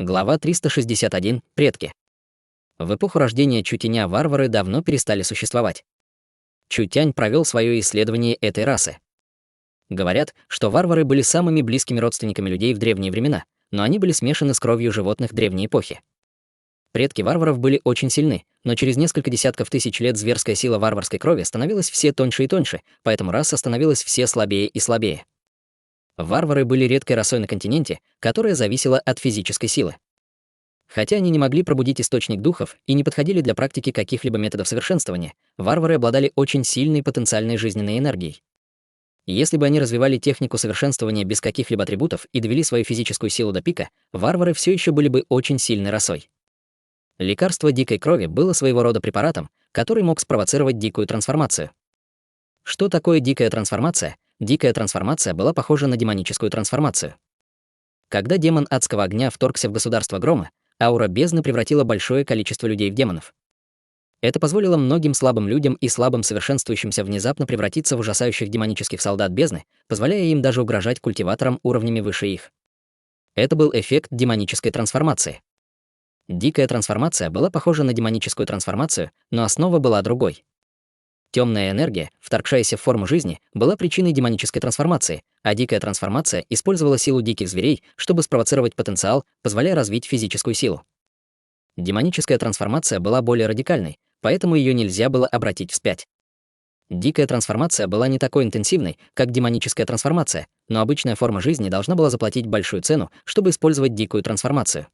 Глава 361. Предки. В эпоху рождения Чутяня варвары давно перестали существовать. Чутянь провел свое исследование этой расы. Говорят, что варвары были самыми близкими родственниками людей в древние времена, но они были смешаны с кровью животных древней эпохи. Предки варваров были очень сильны, но через несколько десятков тысяч лет зверская сила варварской крови становилась все тоньше и тоньше, поэтому раса становилась все слабее и слабее. Варвары были редкой расой на континенте, которая зависела от физической силы. Хотя они не могли пробудить источник духов и не подходили для практики каких-либо методов совершенствования, варвары обладали очень сильной потенциальной жизненной энергией. Если бы они развивали технику совершенствования без каких-либо атрибутов и довели свою физическую силу до пика, варвары все еще были бы очень сильной расой. Лекарство дикой крови было своего рода препаратом, который мог спровоцировать дикую трансформацию. Что такое дикая трансформация? Дикая трансформация была похожа на демоническую трансформацию. Когда демон адского огня вторгся в государство Грома, аура бездны превратила большое количество людей в демонов. Это позволило многим слабым людям и слабым совершенствующимся внезапно превратиться в ужасающих демонических солдат бездны, позволяя им даже угрожать культиваторам уровнями выше их. Это был эффект демонической трансформации. Дикая трансформация была похожа на демоническую трансформацию, но основа была другой. Темная энергия, вторгшаяся в форму жизни, была причиной демонической трансформации, а дикая трансформация использовала силу диких зверей, чтобы спровоцировать потенциал, позволяя развить физическую силу. Демоническая трансформация была более радикальной, поэтому ее нельзя было обратить вспять. Дикая трансформация была не такой интенсивной, как демоническая трансформация, но обычная форма жизни должна была заплатить большую цену, чтобы использовать дикую трансформацию.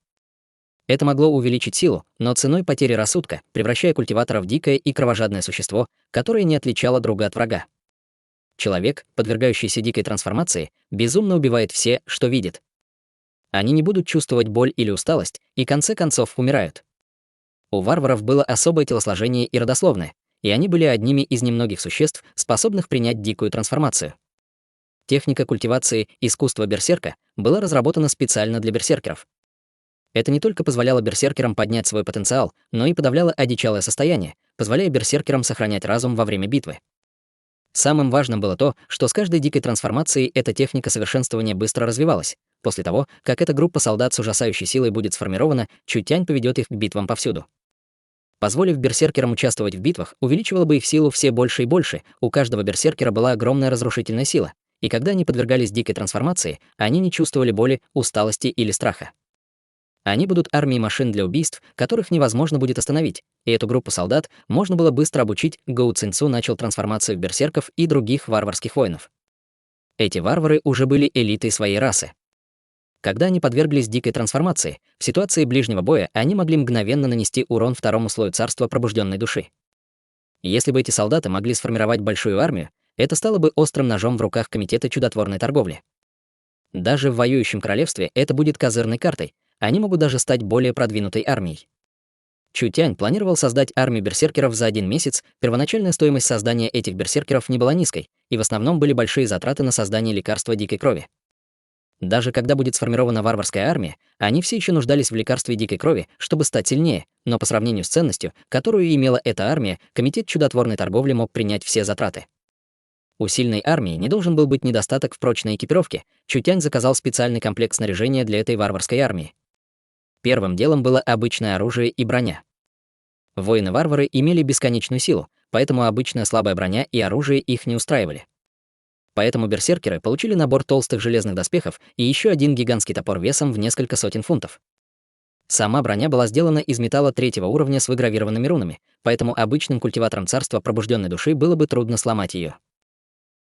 Это могло увеличить силу, но ценой потери рассудка, превращая культиватора в дикое и кровожадное существо, которое не отличало друга от врага. Человек, подвергающийся дикой трансформации, безумно убивает все, что видит. Они не будут чувствовать боль или усталость и, в конце концов, умирают. У варваров было особое телосложение и родословное, и они были одними из немногих существ, способных принять дикую трансформацию. Техника культивации искусства берсерка была разработана специально для берсеркеров. Это не только позволяло берсеркерам поднять свой потенциал, но и подавляло одичалое состояние, позволяя берсеркерам сохранять разум во время битвы. Самым важным было то, что с каждой дикой трансформацией эта техника совершенствования быстро развивалась. После того, как эта группа солдат с ужасающей силой будет сформирована, Чутянь поведет их к битвам повсюду. Позволив берсеркерам участвовать в битвах, увеличивало бы их силу все больше и больше, у каждого берсеркера была огромная разрушительная сила, и когда они подвергались дикой трансформации, они не чувствовали боли, усталости или страха. Они будут армией машин для убийств, которых невозможно будет остановить, и эту группу солдат можно было быстро обучить. Гоу Цинцу начал трансформацию в берсерков и других варварских воинов. Эти варвары уже были элитой своей расы. Когда они подверглись дикой трансформации, в ситуации ближнего боя они могли мгновенно нанести урон второму слою царства пробужденной души. Если бы эти солдаты могли сформировать большую армию, это стало бы острым ножом в руках Комитета чудотворной торговли. Даже в воюющем королевстве это будет козырной картой, они могут даже стать более продвинутой армией. Чутянь планировал создать армию берсеркеров за 1 месяц, первоначальная стоимость создания этих берсеркеров не была низкой, и в основном были большие затраты на создание лекарства дикой крови. Даже когда будет сформирована варварская армия, они все еще нуждались в лекарстве дикой крови, чтобы стать сильнее, но по сравнению с ценностью, которую имела эта армия, Комитет чудотворной торговли мог принять все затраты. У сильной армии не должен был быть недостаток в прочной экипировке. Чутянь заказал специальный комплект снаряжения для этой варварской армии. Первым делом было обычное оружие и броня. Воины-варвары имели бесконечную силу, поэтому обычная слабая броня и оружие их не устраивали. Поэтому берсеркеры получили набор толстых железных доспехов и еще один гигантский топор весом в несколько сотен фунтов. Сама броня была сделана из металла 3-го уровня с выгравированными рунами, поэтому обычным культиваторам царства пробужденной души было бы трудно сломать ее.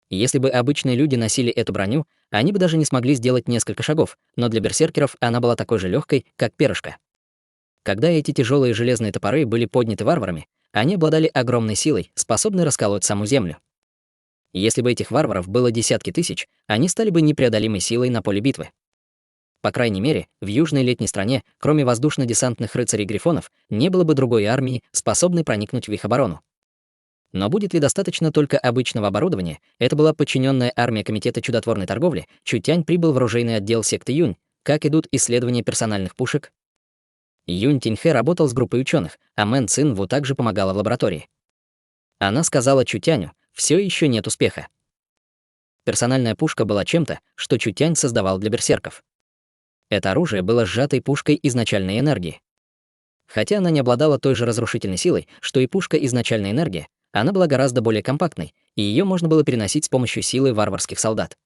Если бы обычные люди носили эту броню, они бы даже не смогли сделать несколько шагов, но для берсеркеров она была такой же легкой, как перышко. Когда эти тяжелые железные топоры были подняты варварами, они обладали огромной силой, способной расколоть саму землю. Если бы этих варваров было десятки тысяч, они стали бы непреодолимой силой на поле битвы. По крайней мере, в южной летней стране, кроме воздушно-десантных рыцарей-грифонов, не было бы другой армии, способной проникнуть в их оборону. Но будет ли достаточно только обычного оборудования? Это была подчиненная армия Комитета чудотворной торговли. Чутянь прибыл в оружейный отдел секты Юнь. Как идут исследования персональных пушек? Юнь Тиньхэ работал с группой ученых, а Мэн Цин Ву также помогала в лаборатории. Она сказала Чутяню: «Все еще нет успеха». Персональная пушка была чем-то, что Чутянь создавал для берсерков. Это оружие было сжатой пушкой изначальной энергии. Хотя она не обладала той же разрушительной силой, что и пушка изначальной энергии, она была гораздо более компактной, и ее можно было переносить с помощью силы варварских солдат.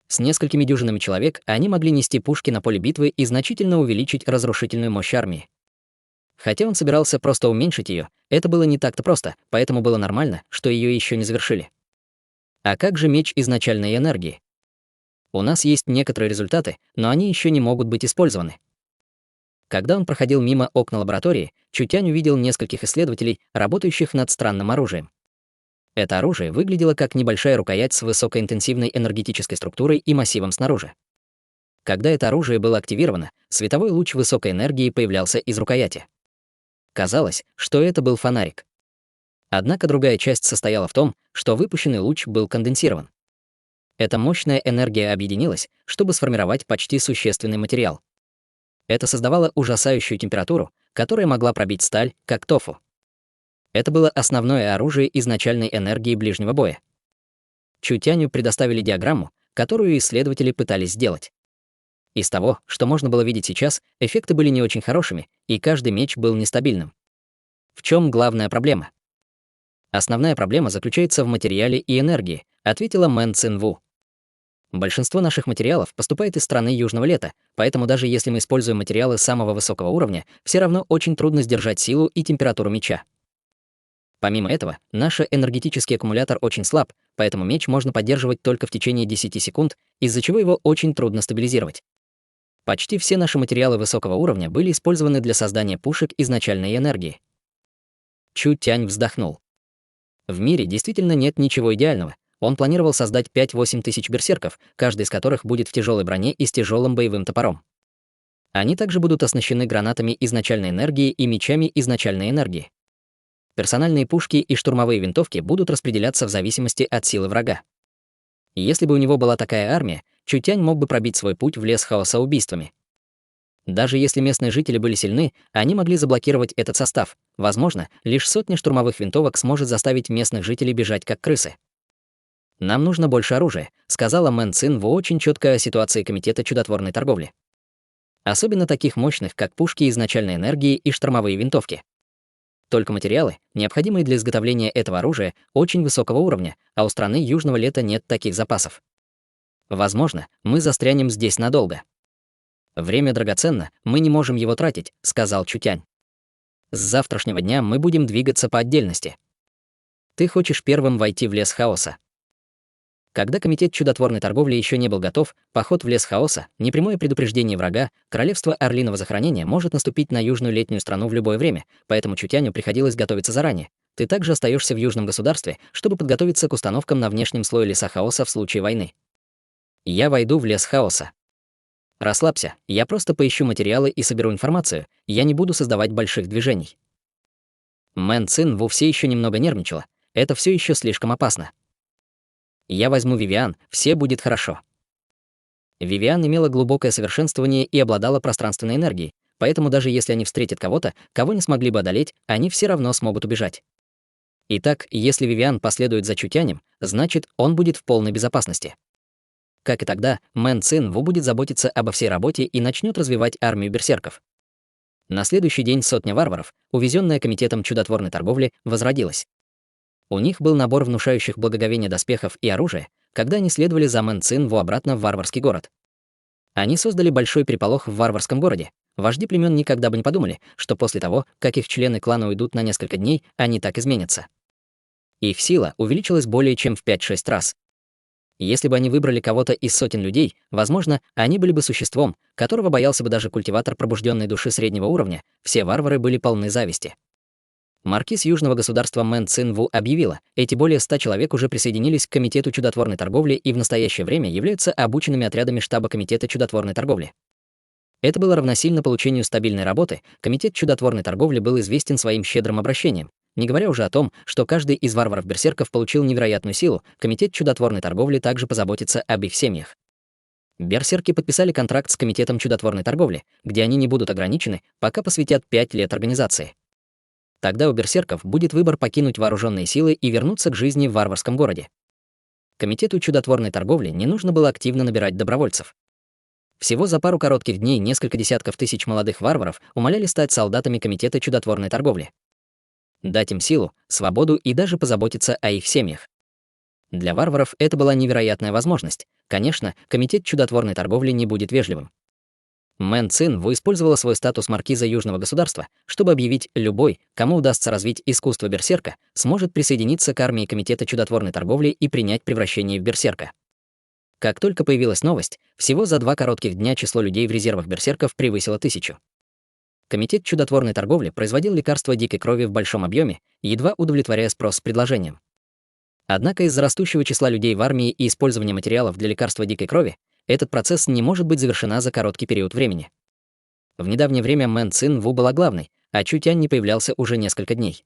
С несколькими дюжинами человек они могли нести пушки на поле битвы и значительно увеличить разрушительную мощь армии. Хотя он собирался просто уменьшить ее, это было не так-то просто, поэтому было нормально, что ее еще не завершили. А как же меч изначальной энергии? У нас есть некоторые результаты, но они еще не могут быть использованы. Когда он проходил мимо окна лаборатории, Чутянь увидел нескольких исследователей, работающих над странным оружием. Это оружие выглядело как небольшая рукоять с высокоинтенсивной энергетической структурой и массивом снаружи. Когда это оружие было активировано, световой луч высокой энергии появлялся из рукояти. Казалось, что это был фонарик. Однако другая часть состояла в том, что выпущенный луч был конденсирован. Эта мощная энергия объединилась, чтобы сформировать почти существенный материал. Это создавало ужасающую температуру, которая могла пробить сталь, как тофу. Это было основное оружие изначальной энергии ближнего боя. Чутяню предоставили диаграмму, которую исследователи пытались сделать. Из того, что можно было видеть сейчас, эффекты были не очень хорошими, и каждый меч был нестабильным. В чем главная проблема? Основная проблема заключается в материале и энергии, ответила Мэн Цинву. Большинство наших материалов поступает из страны Южного Лета, поэтому даже если мы используем материалы самого высокого уровня, все равно очень трудно сдержать силу и температуру меча. Помимо этого, наш энергетический аккумулятор очень слаб, поэтому меч можно поддерживать только в течение 10 секунд, из-за чего его очень трудно стабилизировать. Почти все наши материалы высокого уровня были использованы для создания пушек изначальной энергии. Чутянь вздохнул. В мире действительно нет ничего идеального. Он планировал создать 5-8 тысяч берсерков, каждый из которых будет в тяжелой броне и с тяжелым боевым топором. Они также будут оснащены гранатами изначальной энергии и мечами изначальной энергии. Персональные пушки и штурмовые винтовки будут распределяться в зависимости от силы врага. Если бы у него была такая армия, Чутянь мог бы пробить свой путь в лес хаоса убийствами. Даже если местные жители были сильны, они могли заблокировать этот состав. Возможно, лишь сотня штурмовых винтовок сможет заставить местных жителей бежать как крысы. «Нам нужно больше оружия», — сказала Мэн Цинву очень четко о ситуации Комитета чудотворной торговли. Особенно таких мощных, как пушки изначальной энергии и штурмовые винтовки. Только материалы, необходимые для изготовления этого оружия, очень высокого уровня, а у страны Южного Лета нет таких запасов. Возможно, мы застрянем здесь надолго. «Время драгоценно, мы не можем его тратить», — сказал Чутянь. «С завтрашнего дня мы будем двигаться по отдельности. Ты хочешь первым войти в лес хаоса». Когда Комитет чудотворной торговли еще не был готов, поход в лес хаоса, непрямое предупреждение врага, королевство Орлиного захоронения может наступить на южную летнюю страну в любое время, поэтому Чутяню приходилось готовиться заранее. Ты также остаешься в южном государстве, чтобы подготовиться к установкам на внешнем слое леса хаоса в случае войны. Я войду в лес хаоса. Расслабься, я просто поищу материалы и соберу информацию, я не буду создавать больших движений. Мэн Цинву все еще немного нервничала, это все еще слишком опасно. Я возьму Вивиан, все будет хорошо. Вивиан имела глубокое совершенствование и обладала пространственной энергией, поэтому даже если они встретят кого-то, кого не смогли бы одолеть, они все равно смогут убежать. Итак, если Вивиан последует за Чутянем, значит, он будет в полной безопасности. Как и тогда, Мэн Цинву будет заботиться обо всей работе и начнет развивать армию берсерков. На следующий день сотня варваров, увезенная Комитетом чудотворной торговли, возродилась. У них был набор внушающих благоговение доспехов и оружия, когда они следовали за Мэн Цинву обратно в варварский город. Они создали большой переполох в варварском городе. Вожди племен никогда бы не подумали, что после того, как их члены клана уйдут на несколько дней, они так изменятся. Их сила увеличилась более чем в 5-6 раз. Если бы они выбрали кого-то из сотен людей, возможно, они были бы существом, которого боялся бы даже культиватор пробужденной души среднего уровня. Все варвары были полны зависти. Маркиз Южного государства Мэн Цинву объявила, эти более 100 человек уже присоединились к Комитету чудотворной торговли и в настоящее время являются обученными отрядами штаба Комитета чудотворной торговли. Это было равносильно получению стабильной работы. Комитет чудотворной торговли был известен своим щедрым обращением. Не говоря уже о том, что каждый из варваров-берсерков получил невероятную силу, Комитет чудотворной торговли также позаботится об их семьях. Берсерки подписали контракт с Комитетом чудотворной торговли, где они не будут ограничены, пока посвятят 5 лет организации. Тогда у берсерков будет выбор покинуть вооруженные силы и вернуться к жизни в варварском городе. Комитету чудотворной торговли не нужно было активно набирать добровольцев. Всего за пару коротких дней несколько десятков тысяч молодых варваров умоляли стать солдатами Комитета чудотворной торговли. Дать им силу, свободу и даже позаботиться о их семьях. Для варваров это была невероятная возможность. Конечно, Комитет чудотворной торговли не будет вежливым. Мэн Цин использовала свой статус маркиза Южного государства, чтобы объявить: любой, кому удастся развить искусство берсерка, сможет присоединиться к армии Комитета чудотворной торговли и принять превращение в берсерка. Как только появилась новость, всего за 2 коротких дня число людей в резервах берсерков превысило 1000. Комитет чудотворной торговли производил лекарства дикой крови в большом объеме, едва удовлетворяя спрос с предложением. Однако из-за растущего числа людей в армии и использования материалов для лекарства дикой крови, этот процесс не может быть завершена за короткий период времени. В недавнее время Мэн Цин Ву была главной, а Чу Тянь не появлялся уже несколько дней.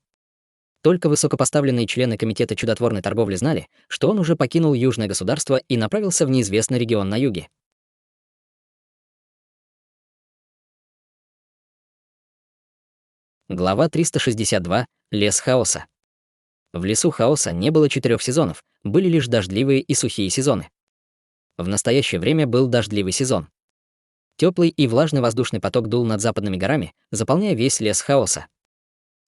Только высокопоставленные члены Комитета чудотворной торговли знали, что он уже покинул Южное государство и направился в неизвестный регион на юге. Глава 362. Лес хаоса. В лесу хаоса не было 4 сезонов, были лишь дождливые и сухие сезоны. В настоящее время был дождливый сезон. Теплый и влажный воздушный поток дул над западными горами, заполняя весь лес хаоса.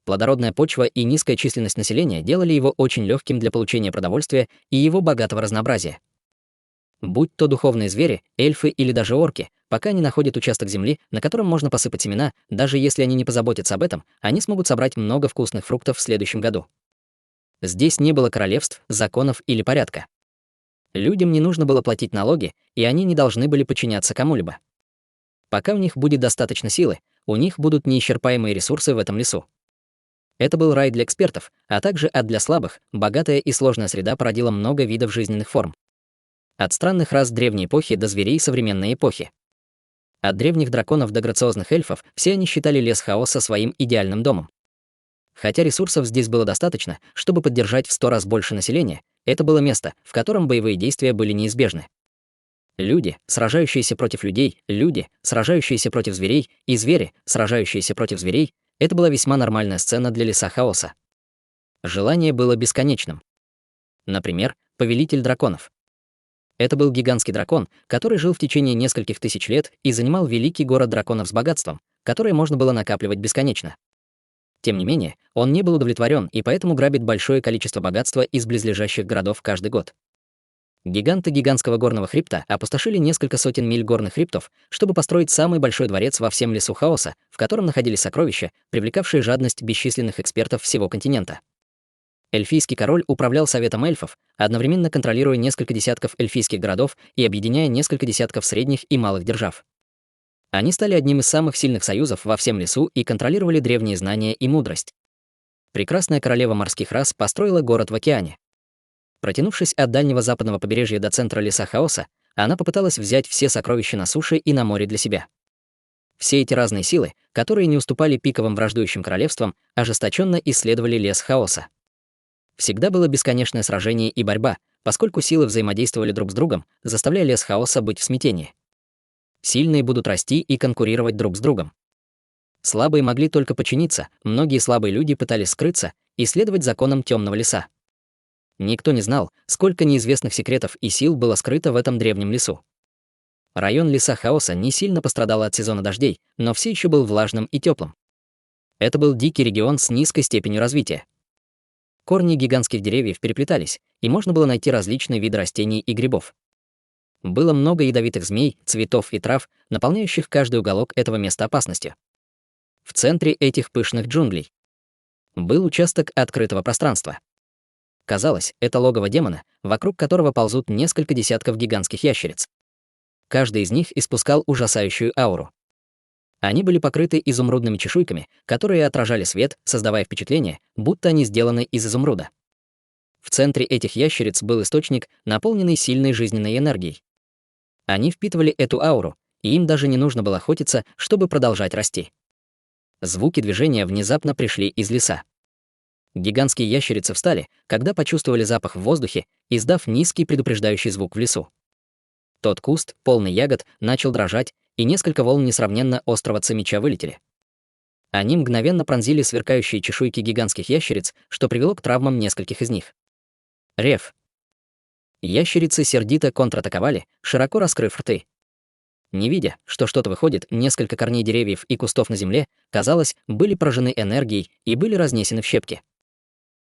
Плодородная почва и низкая численность населения делали его очень легким для получения продовольствия и его богатого разнообразия. Будь то духовные звери, эльфы или даже орки, пока они находят участок земли, на котором можно посыпать семена, даже если они не позаботятся об этом, они смогут собрать много вкусных фруктов в следующем году. Здесь не было королевств, законов или порядка. Людям не нужно было платить налоги, и они не должны были подчиняться кому-либо. Пока у них будет достаточно силы, у них будут неисчерпаемые ресурсы в этом лесу. Это был рай для экспертов, а также ад для слабых. Богатая и сложная среда породила много видов жизненных форм. От странных рас древней эпохи до зверей современной эпохи. От древних драконов до грациозных эльфов все они считали лес хаоса своим идеальным домом. Хотя ресурсов здесь было достаточно, чтобы поддержать в 100 раз больше населения, это было место, в котором боевые действия были неизбежны. Люди, сражающиеся против людей, люди, сражающиеся против зверей, и звери, сражающиеся против зверей — это была весьма нормальная сцена для леса хаоса. Желание было бесконечным. Например, повелитель драконов. Это был гигантский дракон, который жил в течение нескольких тысяч лет и занимал великий город драконов с богатством, которое можно было накапливать бесконечно. Тем не менее, он не был удовлетворен и поэтому грабит большое количество богатства из близлежащих городов каждый год. Гиганты гигантского горного хребта опустошили несколько сотен миль горных хребтов, чтобы построить самый большой дворец во всем лесу хаоса, в котором находились сокровища, привлекавшие жадность бесчисленных экспертов всего континента. Эльфийский король управлял советом эльфов, одновременно контролируя несколько десятков эльфийских городов и объединяя несколько десятков средних и малых держав. Они стали одним из самых сильных союзов во всем лесу и контролировали древние знания и мудрость. Прекрасная королева морских рас построила город в океане. Протянувшись от дальнего западного побережья до центра леса хаоса, она попыталась взять все сокровища на суше и на море для себя. Все эти разные силы, которые не уступали пиковым враждующим королевствам, ожесточенно исследовали лес хаоса. Всегда было бесконечное сражение и борьба, поскольку силы взаимодействовали друг с другом, заставляя лес хаоса быть в смятении. Сильные будут расти и конкурировать друг с другом. Слабые могли только подчиниться, многие слабые люди пытались скрыться и следовать законам темного леса. Никто не знал, сколько неизвестных секретов и сил было скрыто в этом древнем лесу. Район леса хаоса не сильно пострадал от сезона дождей, но все еще был влажным и теплым. Это был дикий регион с низкой степенью развития. Корни гигантских деревьев переплетались, и можно было найти различные виды растений и грибов. Было много ядовитых змей, цветов и трав, наполняющих каждый уголок этого места опасностью. В центре этих пышных джунглей был участок открытого пространства. Казалось, это логово демона, вокруг которого ползут несколько десятков гигантских ящериц. Каждый из них испускал ужасающую ауру. Они были покрыты изумрудными чешуйками, которые отражали свет, создавая впечатление, будто они сделаны из изумруда. В центре этих ящериц был источник, наполненный сильной жизненной энергией. Они впитывали эту ауру, и им даже не нужно было охотиться, чтобы продолжать расти. Звуки движения внезапно пришли из леса. Гигантские ящерицы встали, когда почувствовали запах в воздухе, издав низкий предупреждающий звук в лесу. Тот куст, полный ягод, начал дрожать, и несколько волн несравненно острого цемеча вылетели. Они мгновенно пронзили сверкающие чешуйки гигантских ящериц, что привело к травмам нескольких из них. Рев. Ящерицы сердито контратаковали, широко раскрыв рты. Не видя, что что-то выходит, несколько корней деревьев и кустов на земле, казалось, были поражены энергией и были разнесены в щепки.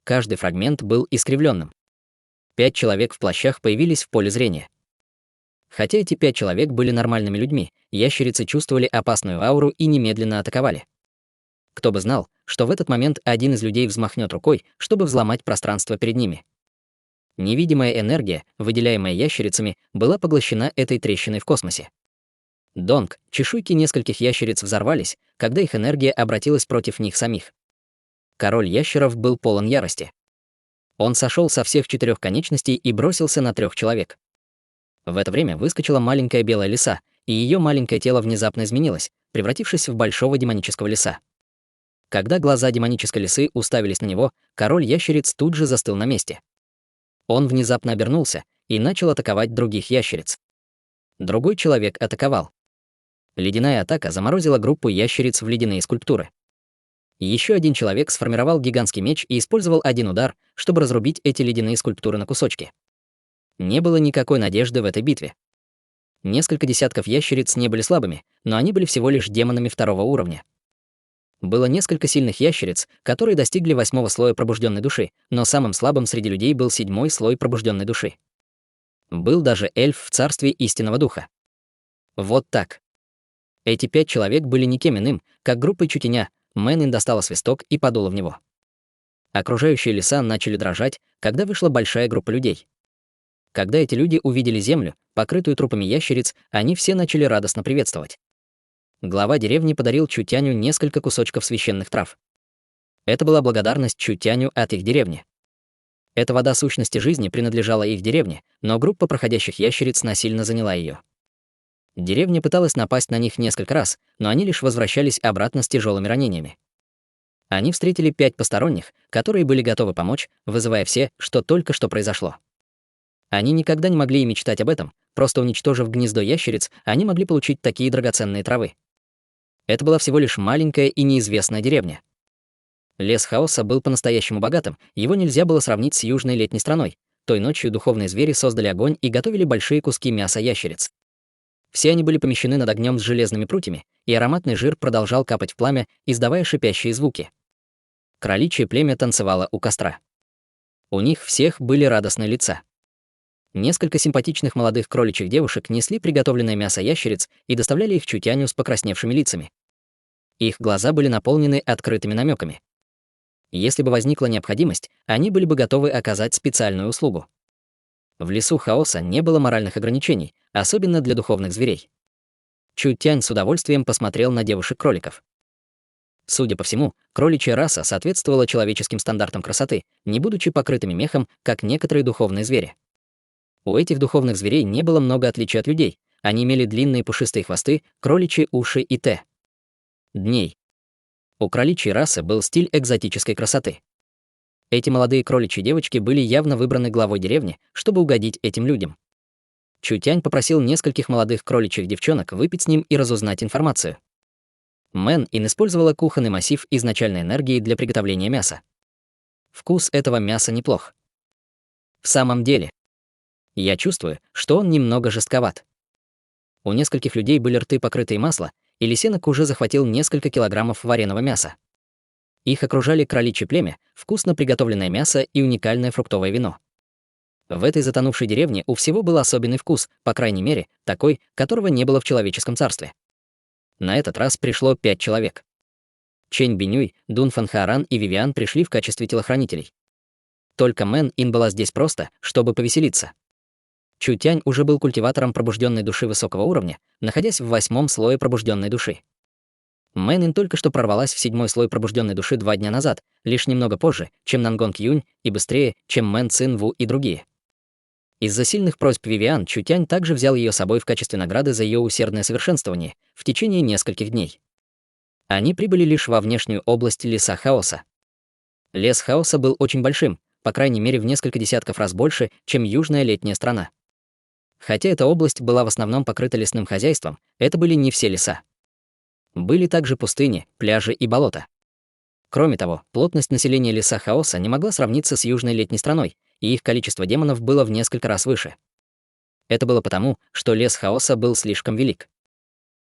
Каждый фрагмент был искривленным. 5 человек в плащах появились в поле зрения. Хотя эти 5 человек были нормальными людьми, ящерицы чувствовали опасную ауру и немедленно атаковали. Кто бы знал, что в этот момент один из людей взмахнет рукой, чтобы взломать пространство перед ними. Невидимая энергия, выделяемая ящерицами, была поглощена этой трещиной в космосе. Донг, чешуйки нескольких ящериц взорвались, когда их энергия обратилась против них самих. Король ящеров был полон ярости. Он сошел со всех 4 конечностей и бросился на 3 человек. В это время выскочила маленькая белая лиса, и ее маленькое тело внезапно изменилось, превратившись в большого демонического лиса. Когда глаза демонической лисы уставились на него, король ящериц тут же застыл на месте. Он внезапно обернулся и начал атаковать других ящериц. Другой человек атаковал. Ледяная атака заморозила группу ящериц в ледяные скульптуры. Еще один человек сформировал гигантский меч и использовал один удар, чтобы разрубить эти ледяные скульптуры на кусочки. Не было никакой надежды в этой битве. Несколько десятков ящериц не были слабыми, но они были всего лишь демонами 2-го уровня. Было несколько сильных ящериц, которые достигли 8-го слоя пробужденной души, но самым слабым среди людей был 7-й слой пробужденной души. Был даже эльф в царстве истинного духа. Вот так. Эти 5 человек были никем иным, как группой чутеня. Мэнин достала свисток и подула в него. Окружающие леса начали дрожать, когда вышла большая группа людей. Когда эти люди увидели землю, покрытую трупами ящериц, они все начали радостно приветствовать. Глава деревни подарил Чутяню несколько кусочков священных трав. Это была благодарность Чутяню от их деревни. Эта вода сущности жизни принадлежала их деревне, но группа проходящих ящериц насильно заняла ее. Деревня пыталась напасть на них несколько раз, но они лишь возвращались обратно с тяжелыми ранениями. Они встретили 5 посторонних, которые были готовы помочь, вызывая все, что только что произошло. Они никогда не могли и мечтать об этом, просто уничтожив гнездо ящериц, они могли получить такие драгоценные травы. Это была всего лишь маленькая и неизвестная деревня. Лес хаоса был по-настоящему богатым, его нельзя было сравнить с южной летней страной. Той ночью духовные звери создали огонь и готовили большие куски мяса ящериц. Все они были помещены над огнем с железными прутьями, и ароматный жир продолжал капать в пламя, издавая шипящие звуки. Кроличье племя танцевало у костра. У них всех были радостные лица. Несколько симпатичных молодых кроличьих девушек несли приготовленное мясо ящериц и доставляли их Чутяню с покрасневшими лицами. Их глаза были наполнены открытыми намеками. Если бы возникла необходимость, они были бы готовы оказать специальную услугу. В лесу хаоса не было моральных ограничений, особенно для духовных зверей. Чутянь с удовольствием посмотрел на девушек-кроликов. Судя по всему, кроличья раса соответствовала человеческим стандартам красоты, не будучи покрытыми мехом, как некоторые духовные звери. У этих духовных зверей не было много отличий от людей. Они имели длинные пушистые хвосты, кроличьи уши и дней. У кроличьей расы был стиль экзотической красоты. Эти молодые кроличьи девочки были явно выбраны главой деревни, чтобы угодить этим людям. Чутянь попросил нескольких молодых кроличьих девчонок выпить с ним и разузнать информацию. Мэн-ин использовала кухонный массив изначальной энергии для приготовления мяса. Вкус этого мяса неплох. В самом деле, я чувствую, что он немного жестковат. У нескольких людей были рты, покрытые маслом, и лисенок уже захватил несколько килограммов вареного мяса. Их окружали кроличье племя, вкусно приготовленное мясо и уникальное фруктовое вино. В этой затонувшей деревне у всего был особенный вкус, по крайней мере, такой, которого не было в человеческом царстве. На этот раз пришло 5 человек. Чэнь Бинюй, Дун Фанхааран и Вивиан пришли в качестве телохранителей. Только Мэн-ин была здесь просто, чтобы повеселиться. Чутянь уже был культиватором пробужденной души высокого уровня, находясь в 8-м слое пробужденной души. Мэнин только что прорвалась в 7-й слой пробужденной души 2 дня назад, лишь немного позже, чем Нангонг Юнь, и быстрее, чем Мэн Цин Ву и другие. Из-за сильных просьб Вивиан Чутянь также взял ее с собой в качестве награды за ее усердное совершенствование в течение нескольких дней. Они прибыли лишь во внешнюю область леса хаоса. Лес хаоса был очень большим, по крайней мере в несколько десятков раз больше, чем южная летняя страна. Хотя эта область была в основном покрыта лесным хозяйством, это были не все леса. Были также пустыни, пляжи и болота. Кроме того, плотность населения леса хаоса не могла сравниться с южной летней страной, и их количество демонов было в несколько раз выше. Это было потому, что лес хаоса был слишком велик.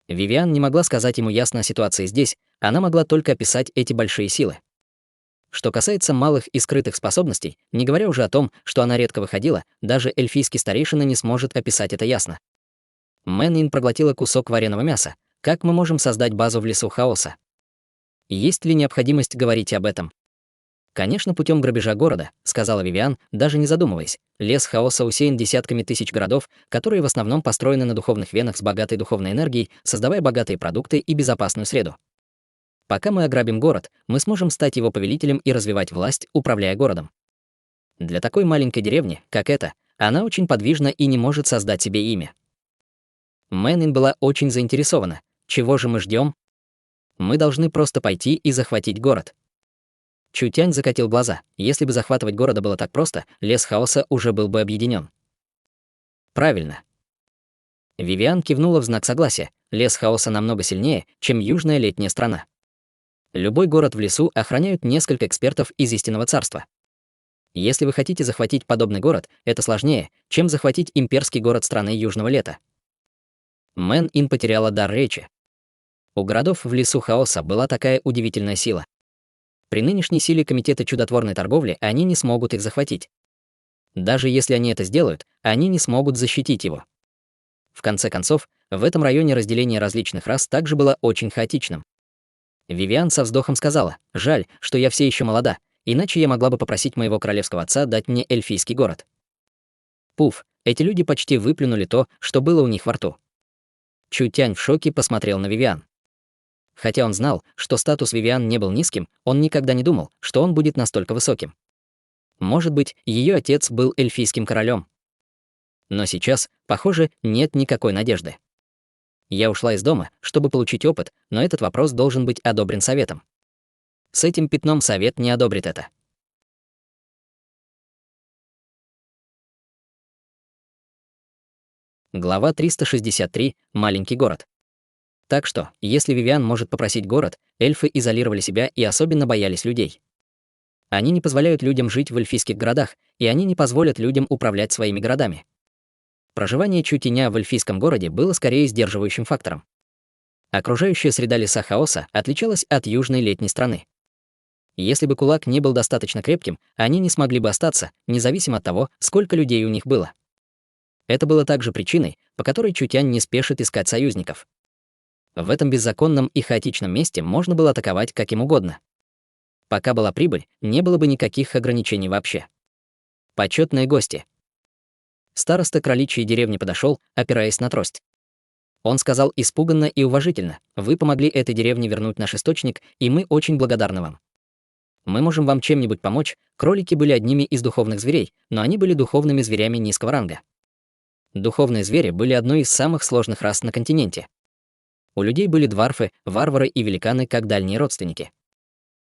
Вивиан не могла сказать ему ясно о ситуации здесь, она могла только описать эти большие силы. Что касается малых и скрытых способностей, не говоря уже о том, что она редко выходила, даже эльфийский старейшина не сможет описать это ясно. Мэнин проглотила кусок вареного мяса. Как мы можем создать базу в лесу хаоса? Есть ли необходимость говорить об этом? Конечно, путем грабежа города, сказала Вивиан, даже не задумываясь. Лес хаоса усеян десятками тысяч городов, которые в основном построены на духовных венах с богатой духовной энергией, создавая богатые продукты и безопасную среду. Пока мы ограбим город, мы сможем стать его повелителем и развивать власть, управляя городом. Для такой маленькой деревни, как эта, она очень подвижна и не может создать себе имя. Мэнин была очень заинтересована. Чего же мы ждем? Мы должны просто пойти и захватить город. Чутянь закатил глаза. Если бы захватывать города было так просто, лес хаоса уже был бы объединен. Правильно. Вивиан кивнула в знак согласия. Лес хаоса намного сильнее, чем южная летняя страна. Любой город в лесу охраняют несколько экспертов из истинного царства. Если вы хотите захватить подобный город, это сложнее, чем захватить имперский город страны южного лета. Мэн-Ин потеряла дар речи. У городов в лесу хаоса была такая удивительная сила. При нынешней силе Комитета чудотворной торговли они не смогут их захватить. Даже если они это сделают, они не смогут защитить его. В конце концов, в этом районе разделение различных рас также было очень хаотичным. Вивиан со вздохом сказала: «Жаль, что я все еще молода, иначе я могла бы попросить моего королевского отца дать мне эльфийский город». Пуф, эти люди почти выплюнули то, что было у них во рту. Чутянь в шоке посмотрел на Вивиан. Хотя он знал, что статус Вивиан не был низким, он никогда не думал, что он будет настолько высоким. Может быть, ее отец был эльфийским королем. Но сейчас, похоже, нет никакой надежды. Я ушла из дома, чтобы получить опыт, но этот вопрос должен быть одобрен советом. С этим пятном совет не одобрит это. Глава 363. Маленький город. Так что, если Вивиан может попросить город, эльфы изолировали себя и особенно боялись людей. Они не позволяют людям жить в эльфийских городах, и они не позволят людям управлять своими городами. Проживание Чутяня в эльфийском городе было скорее сдерживающим фактором. Окружающая среда леса хаоса отличалась от южной летней страны. Если бы кулак не был достаточно крепким, они не смогли бы остаться, независимо от того, сколько людей у них было. Это было также причиной, по которой Чутянь не спешит искать союзников. В этом беззаконном и хаотичном месте можно было атаковать как им угодно. Пока была прибыль, не было бы никаких ограничений вообще. Почетные гости. Староста кроличьей деревни подошел, опираясь на трость. Он сказал испуганно и уважительно: «Вы помогли этой деревне вернуть наш источник, и мы очень благодарны вам. Мы можем вам чем-нибудь помочь. Кролики были одними из духовных зверей, но они были духовными зверями низкого ранга. Духовные звери были одной из самых сложных рас на континенте. У людей были дварфы, варвары и великаны как дальние родственники.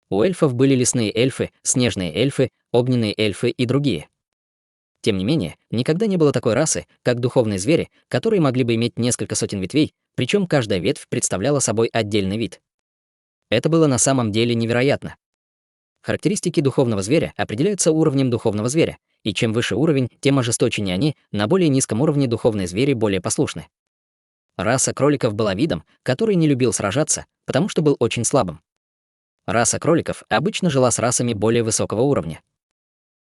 У эльфов были лесные эльфы, снежные эльфы, огненные эльфы и другие. Тем не менее, никогда не было такой расы, как духовные звери, которые могли бы иметь несколько сотен ветвей, причем каждая ветвь представляла собой отдельный вид. Это было на самом деле невероятно. Характеристики духовного зверя определяются уровнем духовного зверя, и чем выше уровень, тем ожесточеннее они, на более низком уровне духовные звери более послушны. Раса кроликов была видом, который не любил сражаться, потому что был очень слабым. Раса кроликов обычно жила с расами более высокого уровня.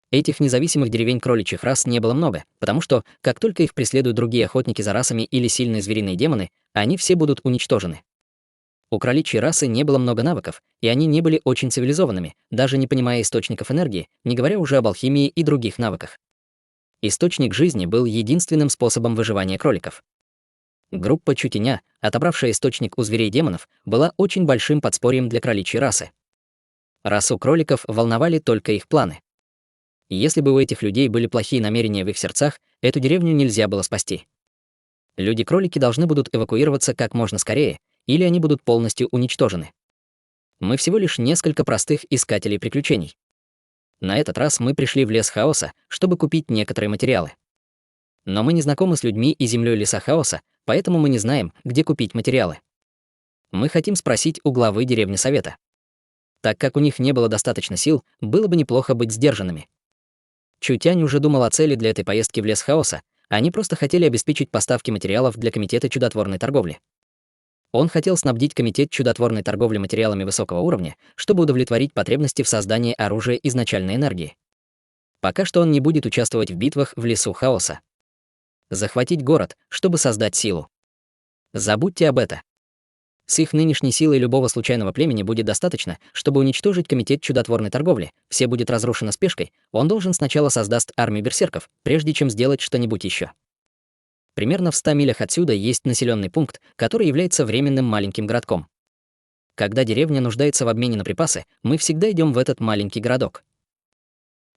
Этих независимых деревень кроличьих рас не было много, потому что, как только их преследуют другие охотники за расами или сильные звериные демоны, они все будут уничтожены. У кроличьей расы не было много навыков, и они не были очень цивилизованными, даже не понимая источников энергии, не говоря уже об алхимии и других навыках. Источник жизни был единственным способом выживания кроликов. Группа Чутяня, отобравшая источник у зверей-демонов, была очень большим подспорьем для кроличьей расы. Расу кроликов волновали только их планы. Если бы у этих людей были плохие намерения в их сердцах, эту деревню нельзя было спасти. Люди-кролики должны будут эвакуироваться как можно скорее, или они будут полностью уничтожены. Мы всего лишь несколько простых искателей приключений. На этот раз мы пришли в лес хаоса, чтобы купить некоторые материалы. Но мы не знакомы с людьми и землей леса хаоса, поэтому мы не знаем, где купить материалы. Мы хотим спросить у главы деревни совета. Так как у них не было достаточно сил, было бы неплохо быть сдержанными. Чутянь уже думал о цели для этой поездки в лес хаоса, они просто хотели обеспечить поставки материалов для Комитета чудотворной торговли. Он хотел снабдить комитет чудотворной торговли материалами высокого уровня, чтобы удовлетворить потребности в создании оружия изначальной энергии. Пока что он не будет участвовать в битвах в лесу хаоса. Захватить город, чтобы создать силу. Забудьте об этом. С их нынешней силой любого случайного племени будет достаточно, чтобы уничтожить комитет чудотворной торговли. Все будет разрушено спешкой. Он должен сначала создаст армию берсерков, прежде чем сделать что-нибудь еще. Примерно в 100 милях отсюда есть населенный пункт, который является временным маленьким городком. Когда деревня нуждается в обмене на припасы, мы всегда идем в этот маленький городок.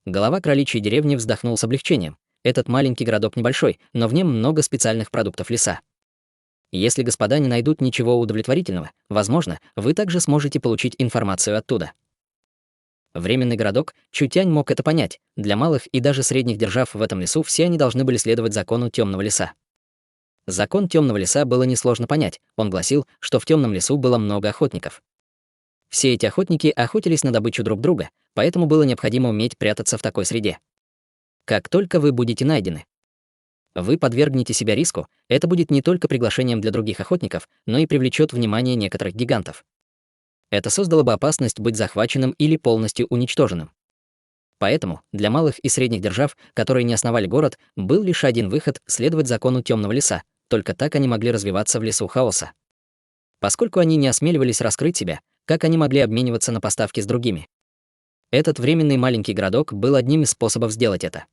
Глава кроличьей деревни вздохнул с облегчением. Этот маленький городок небольшой, но в нем много специальных продуктов леса. Если господа не найдут ничего удовлетворительного, возможно, вы также сможете получить информацию оттуда. Временный городок, Чутянь мог это понять. Для малых и даже средних держав в этом лесу все они должны были следовать закону темного леса. Закон темного леса было несложно понять. Он гласил, что в темном лесу было много охотников. Все эти охотники охотились на добычу друг друга, поэтому было необходимо уметь прятаться в такой среде. Как только вы будете найдены, вы подвергнете себя риску, это будет не только приглашением для других охотников, но и привлечет внимание некоторых гигантов. Это создало бы опасность быть захваченным или полностью уничтоженным. Поэтому для малых и средних держав, которые не основали город, был лишь один выход — следовать закону темного леса. Только так они могли развиваться в лесу хаоса. Поскольку они не осмеливались раскрыть себя, как они могли обмениваться на поставки с другими? Этот временный маленький городок был одним из способов сделать это.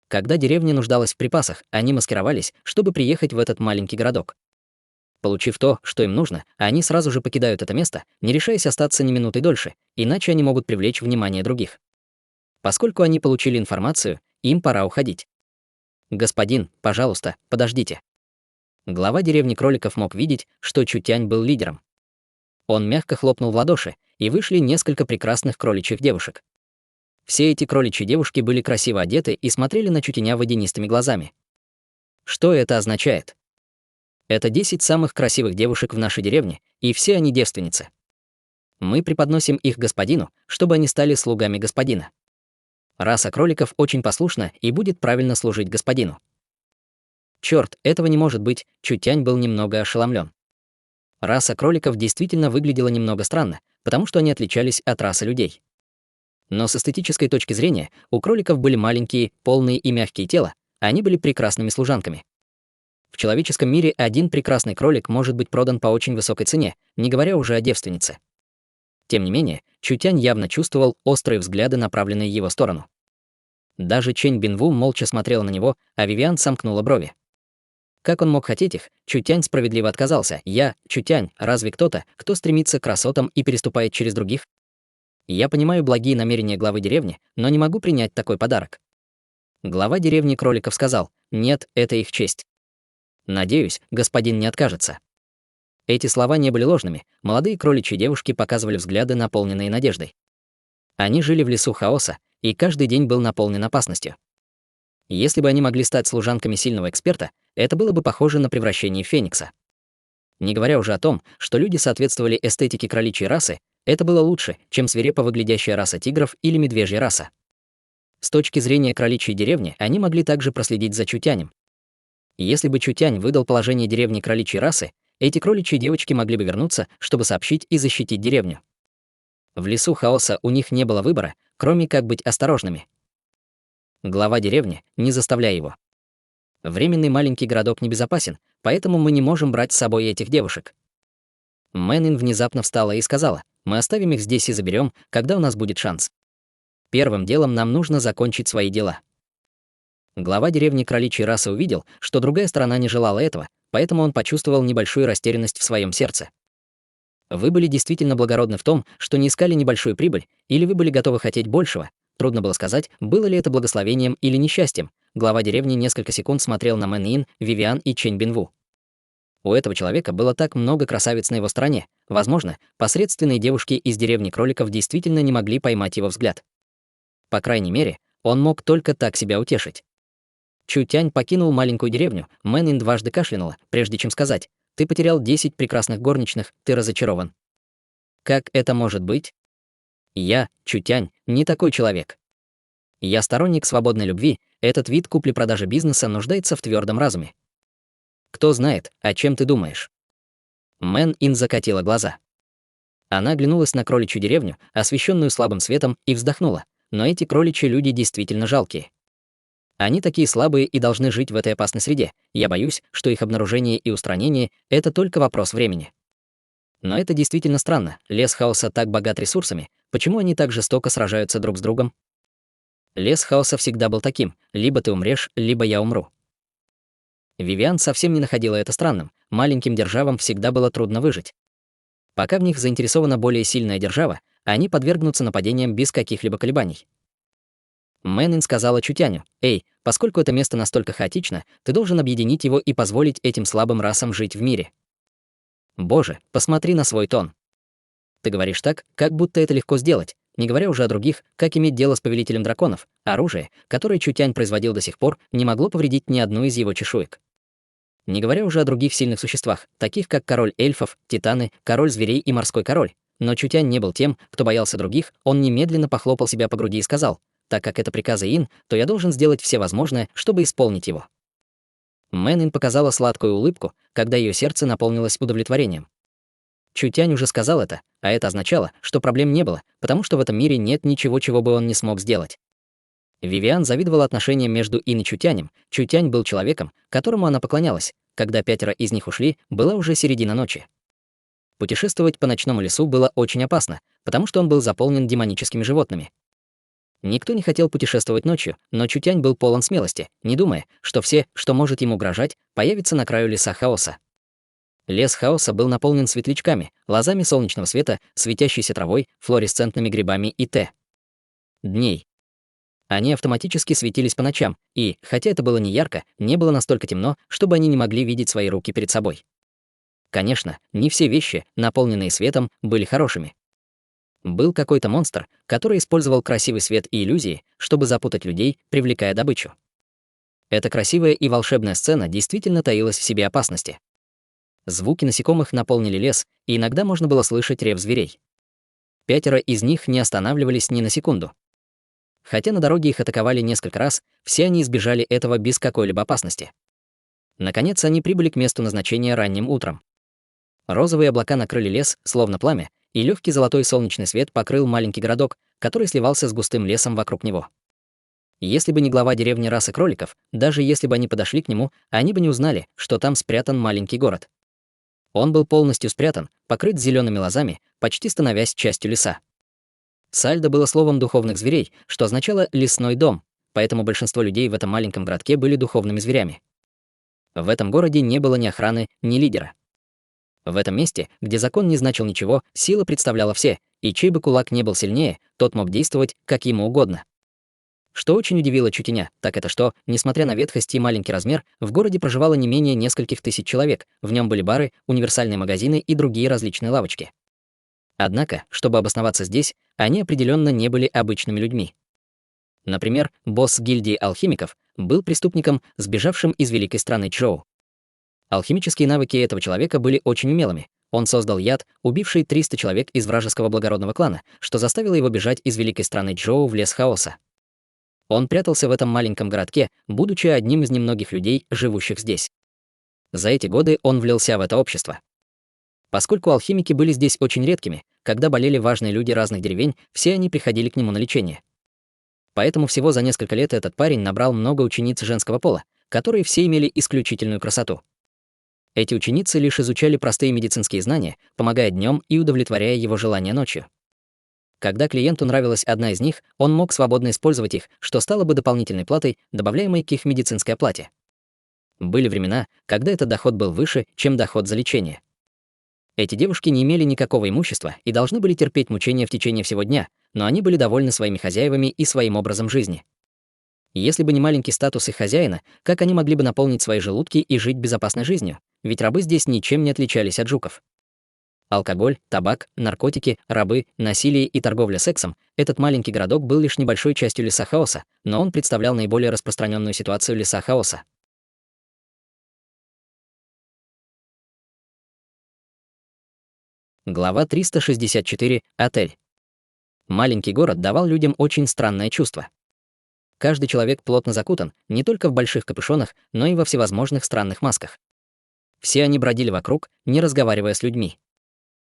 Когда деревня нуждалась в припасах, они маскировались, чтобы приехать в этот маленький городок. Получив то, что им нужно, они сразу же покидают это место, не решаясь остаться ни минуты дольше, иначе они могут привлечь внимание других. Поскольку они получили информацию, им пора уходить. «Господин, пожалуйста, подождите». Глава деревни кроликов мог видеть, что Чутянь был лидером. Он мягко хлопнул в ладоши, и вышли несколько прекрасных кроличьих девушек. Все эти кроличьи девушки были красиво одеты и смотрели на Чутяня водянистыми глазами. Что это означает? Это 10 самых красивых девушек в нашей деревне, и все они девственницы. Мы преподносим их господину, чтобы они стали слугами господина. Раса кроликов очень послушна и будет правильно служить господину. Черт, этого не может быть, Чутянь был немного ошеломлен. Раса кроликов действительно выглядела немного странно, потому что они отличались от расы людей. Но с эстетической точки зрения у кроликов были маленькие, полные и мягкие тела, они были прекрасными служанками. В человеческом мире один прекрасный кролик может быть продан по очень высокой цене, не говоря уже о девственнице. Тем не менее, Чутянь явно чувствовал острые взгляды, направленные в его сторону. Даже Чэнь Бинву молча смотрела на него, а Вивиан сомкнула брови. Как он мог хотеть их, Чутянь справедливо отказался. Я, Чутянь, разве кто-то, кто стремится к красотам и переступает через других? Я понимаю благие намерения главы деревни, но не могу принять такой подарок. Глава деревни кроликов сказал: «Нет, это их честь. Надеюсь, господин не откажется». Эти слова не были ложными, молодые кроличьи девушки показывали взгляды, наполненные надеждой. Они жили в лесу хаоса, и каждый день был наполнен опасностью. Если бы они могли стать служанками сильного эксперта, это было бы похоже на превращение в феникса. Не говоря уже о том, что люди соответствовали эстетике кроличьей расы, это было лучше, чем свирепо выглядящая раса тигров или медвежья раса. С точки зрения кроличьей деревни, они могли также проследить за Чутянем. Если бы Чутянь выдал положение деревни кроличьей расы, эти кроличьи девочки могли бы вернуться, чтобы сообщить и защитить деревню. В лесу хаоса у них не было выбора, кроме как быть осторожными. Глава деревни, не заставляй его. Временный маленький городок небезопасен, поэтому мы не можем брать с собой этих девушек. Мэнин внезапно встала и сказала: «Мы оставим их здесь и заберем, когда у нас будет шанс. Первым делом нам нужно закончить свои дела». Глава деревни кроличьей расы увидел, что другая сторона не желала этого, поэтому он почувствовал небольшую растерянность в своем сердце. Вы были действительно благородны в том, что не искали небольшую прибыль, или вы были готовы хотеть большего? Трудно было сказать, было ли это благословением или несчастьем. Глава деревни несколько секунд смотрел на Мэн-Ин, Вивиан и Чэнь Бинву. У этого человека было так много красавиц на его стороне. Возможно, посредственные девушки из деревни кроликов действительно не могли поймать его взгляд. По крайней мере, он мог только так себя утешить. Чутянь покинул маленькую деревню, Мэн-Ин дважды кашлянула, прежде чем сказать: «Ты потерял 10 прекрасных горничных, ты разочарован». Как это может быть? Я, Чутянь, не такой человек. Я сторонник свободной любви, этот вид купли-продажи бизнеса нуждается в твердом разуме. Кто знает, о чем ты думаешь? Мэн Ин закатила глаза. Она оглянулась на кроличью деревню, освещенную слабым светом, и вздохнула. Но эти кроличьи люди действительно жалкие. Они такие слабые и должны жить в этой опасной среде. Я боюсь, что их обнаружение и устранение — это только вопрос времени. Но это действительно странно. Лес хаоса так богат ресурсами. Почему они так жестоко сражаются друг с другом? Лес хаоса всегда был таким. Либо ты умрешь, либо я умру. Вивиан совсем не находила это странным. Маленьким державам всегда было трудно выжить. Пока в них заинтересована более сильная держава, они подвергнутся нападениям без каких-либо колебаний. Мэнин сказала Чутяню: «Эй, поскольку это место настолько хаотично, ты должен объединить его и позволить этим слабым расам жить в мире». Боже, посмотри на свой тон. Ты говоришь так, как будто это легко сделать, не говоря уже о других, как иметь дело с повелителем драконов. Оружие, которое Чутянь производил до сих пор, не могло повредить ни одну из его чешуек. Не говоря уже о других сильных существах, таких как король эльфов, титаны, король зверей и морской король. Но Чутянь не был тем, кто боялся других, он немедленно похлопал себя по груди и сказал: «Так как это приказы Ин, то я должен сделать все возможное, чтобы исполнить его». Мэн Ин показала сладкую улыбку, когда ее сердце наполнилось удовлетворением. Чутянь уже сказал это, а это означало, что проблем не было, потому что в этом мире нет ничего, чего бы он не смог сделать. Вивиан завидовала отношениям между Ин и Чутянем. Чутянь был человеком, которому она поклонялась. Когда 5 из них ушли, была уже середина ночи. Путешествовать по ночному лесу было очень опасно, потому что он был заполнен демоническими животными. Никто не хотел путешествовать ночью, но Чутянь был полон смелости, не думая, что все, что может ему угрожать, появится на краю леса хаоса. Лес хаоса был наполнен светлячками, лозами солнечного света, светящейся травой, флуоресцентными грибами и дней. Они автоматически светились по ночам, и, хотя это было не ярко, не было настолько темно, чтобы они не могли видеть свои руки перед собой. Конечно, не все вещи, наполненные светом, были хорошими. Был какой-то монстр, который использовал красивый свет и иллюзии, чтобы запутать людей, привлекая добычу. Эта красивая и волшебная сцена действительно таилась в себе опасности. Звуки насекомых наполнили лес, и иногда можно было слышать рев зверей. 5 из них не останавливались ни на секунду. Хотя на дороге их атаковали несколько раз, все они избежали этого без какой-либо опасности. Наконец они прибыли к месту назначения ранним утром. Розовые облака накрыли лес, словно пламя, и легкий золотой солнечный свет покрыл маленький городок, который сливался с густым лесом вокруг него. Если бы не глава деревни расы кроликов, даже если бы они подошли к нему, они бы не узнали, что там спрятан маленький город. Он был полностью спрятан, покрыт зелеными лозами, почти становясь частью леса. Сальдо было словом духовных зверей, что означало «лесной дом», поэтому большинство людей в этом маленьком городке были духовными зверями. В этом городе не было ни охраны, ни лидера. В этом месте, где закон не значил ничего, сила представляла все, и чей бы кулак не был сильнее, тот мог действовать, как ему угодно. Что очень удивило Чутяня, так это что, несмотря на ветхость и маленький размер, в городе проживало не менее нескольких тысяч человек, в нем были бары, универсальные магазины и другие различные лавочки. Однако, чтобы обосноваться здесь, они определенно не были обычными людьми. Например, босс гильдии алхимиков был преступником, сбежавшим из великой страны Чжоу. Алхимические навыки этого человека были очень умелыми. Он создал яд, убивший 300 человек из вражеского благородного клана, что заставило его бежать из великой страны Чжоу в лес хаоса. Он прятался в этом маленьком городке, будучи одним из немногих людей, живущих здесь. За эти годы он влился в это общество. Поскольку алхимики были здесь очень редкими, когда болели важные люди разных деревень, все они приходили к нему на лечение. Поэтому всего за несколько лет этот парень набрал много учениц женского пола, которые все имели исключительную красоту. Эти ученицы лишь изучали простые медицинские знания, помогая днем и удовлетворяя его желания ночью. Когда клиенту нравилась одна из них, он мог свободно использовать их, что стало бы дополнительной платой, добавляемой к их медицинской оплате. Были времена, когда этот доход был выше, чем доход за лечение. Эти девушки не имели никакого имущества и должны были терпеть мучения в течение всего дня, но они были довольны своими хозяевами и своим образом жизни. Если бы не маленький статус их хозяина, как они могли бы наполнить свои желудки и жить безопасной жизнью? Ведь рабы здесь ничем не отличались от жуков. Алкоголь, табак, наркотики, рабы, насилие и торговля сексом — этот маленький городок был лишь небольшой частью леса хаоса, но он представлял наиболее распространенную ситуацию леса хаоса. Глава 364. Отель. Маленький город давал людям очень странное чувство. Каждый человек плотно закутан, не только в больших капюшонах, но и во всевозможных странных масках. Все они бродили вокруг, не разговаривая с людьми.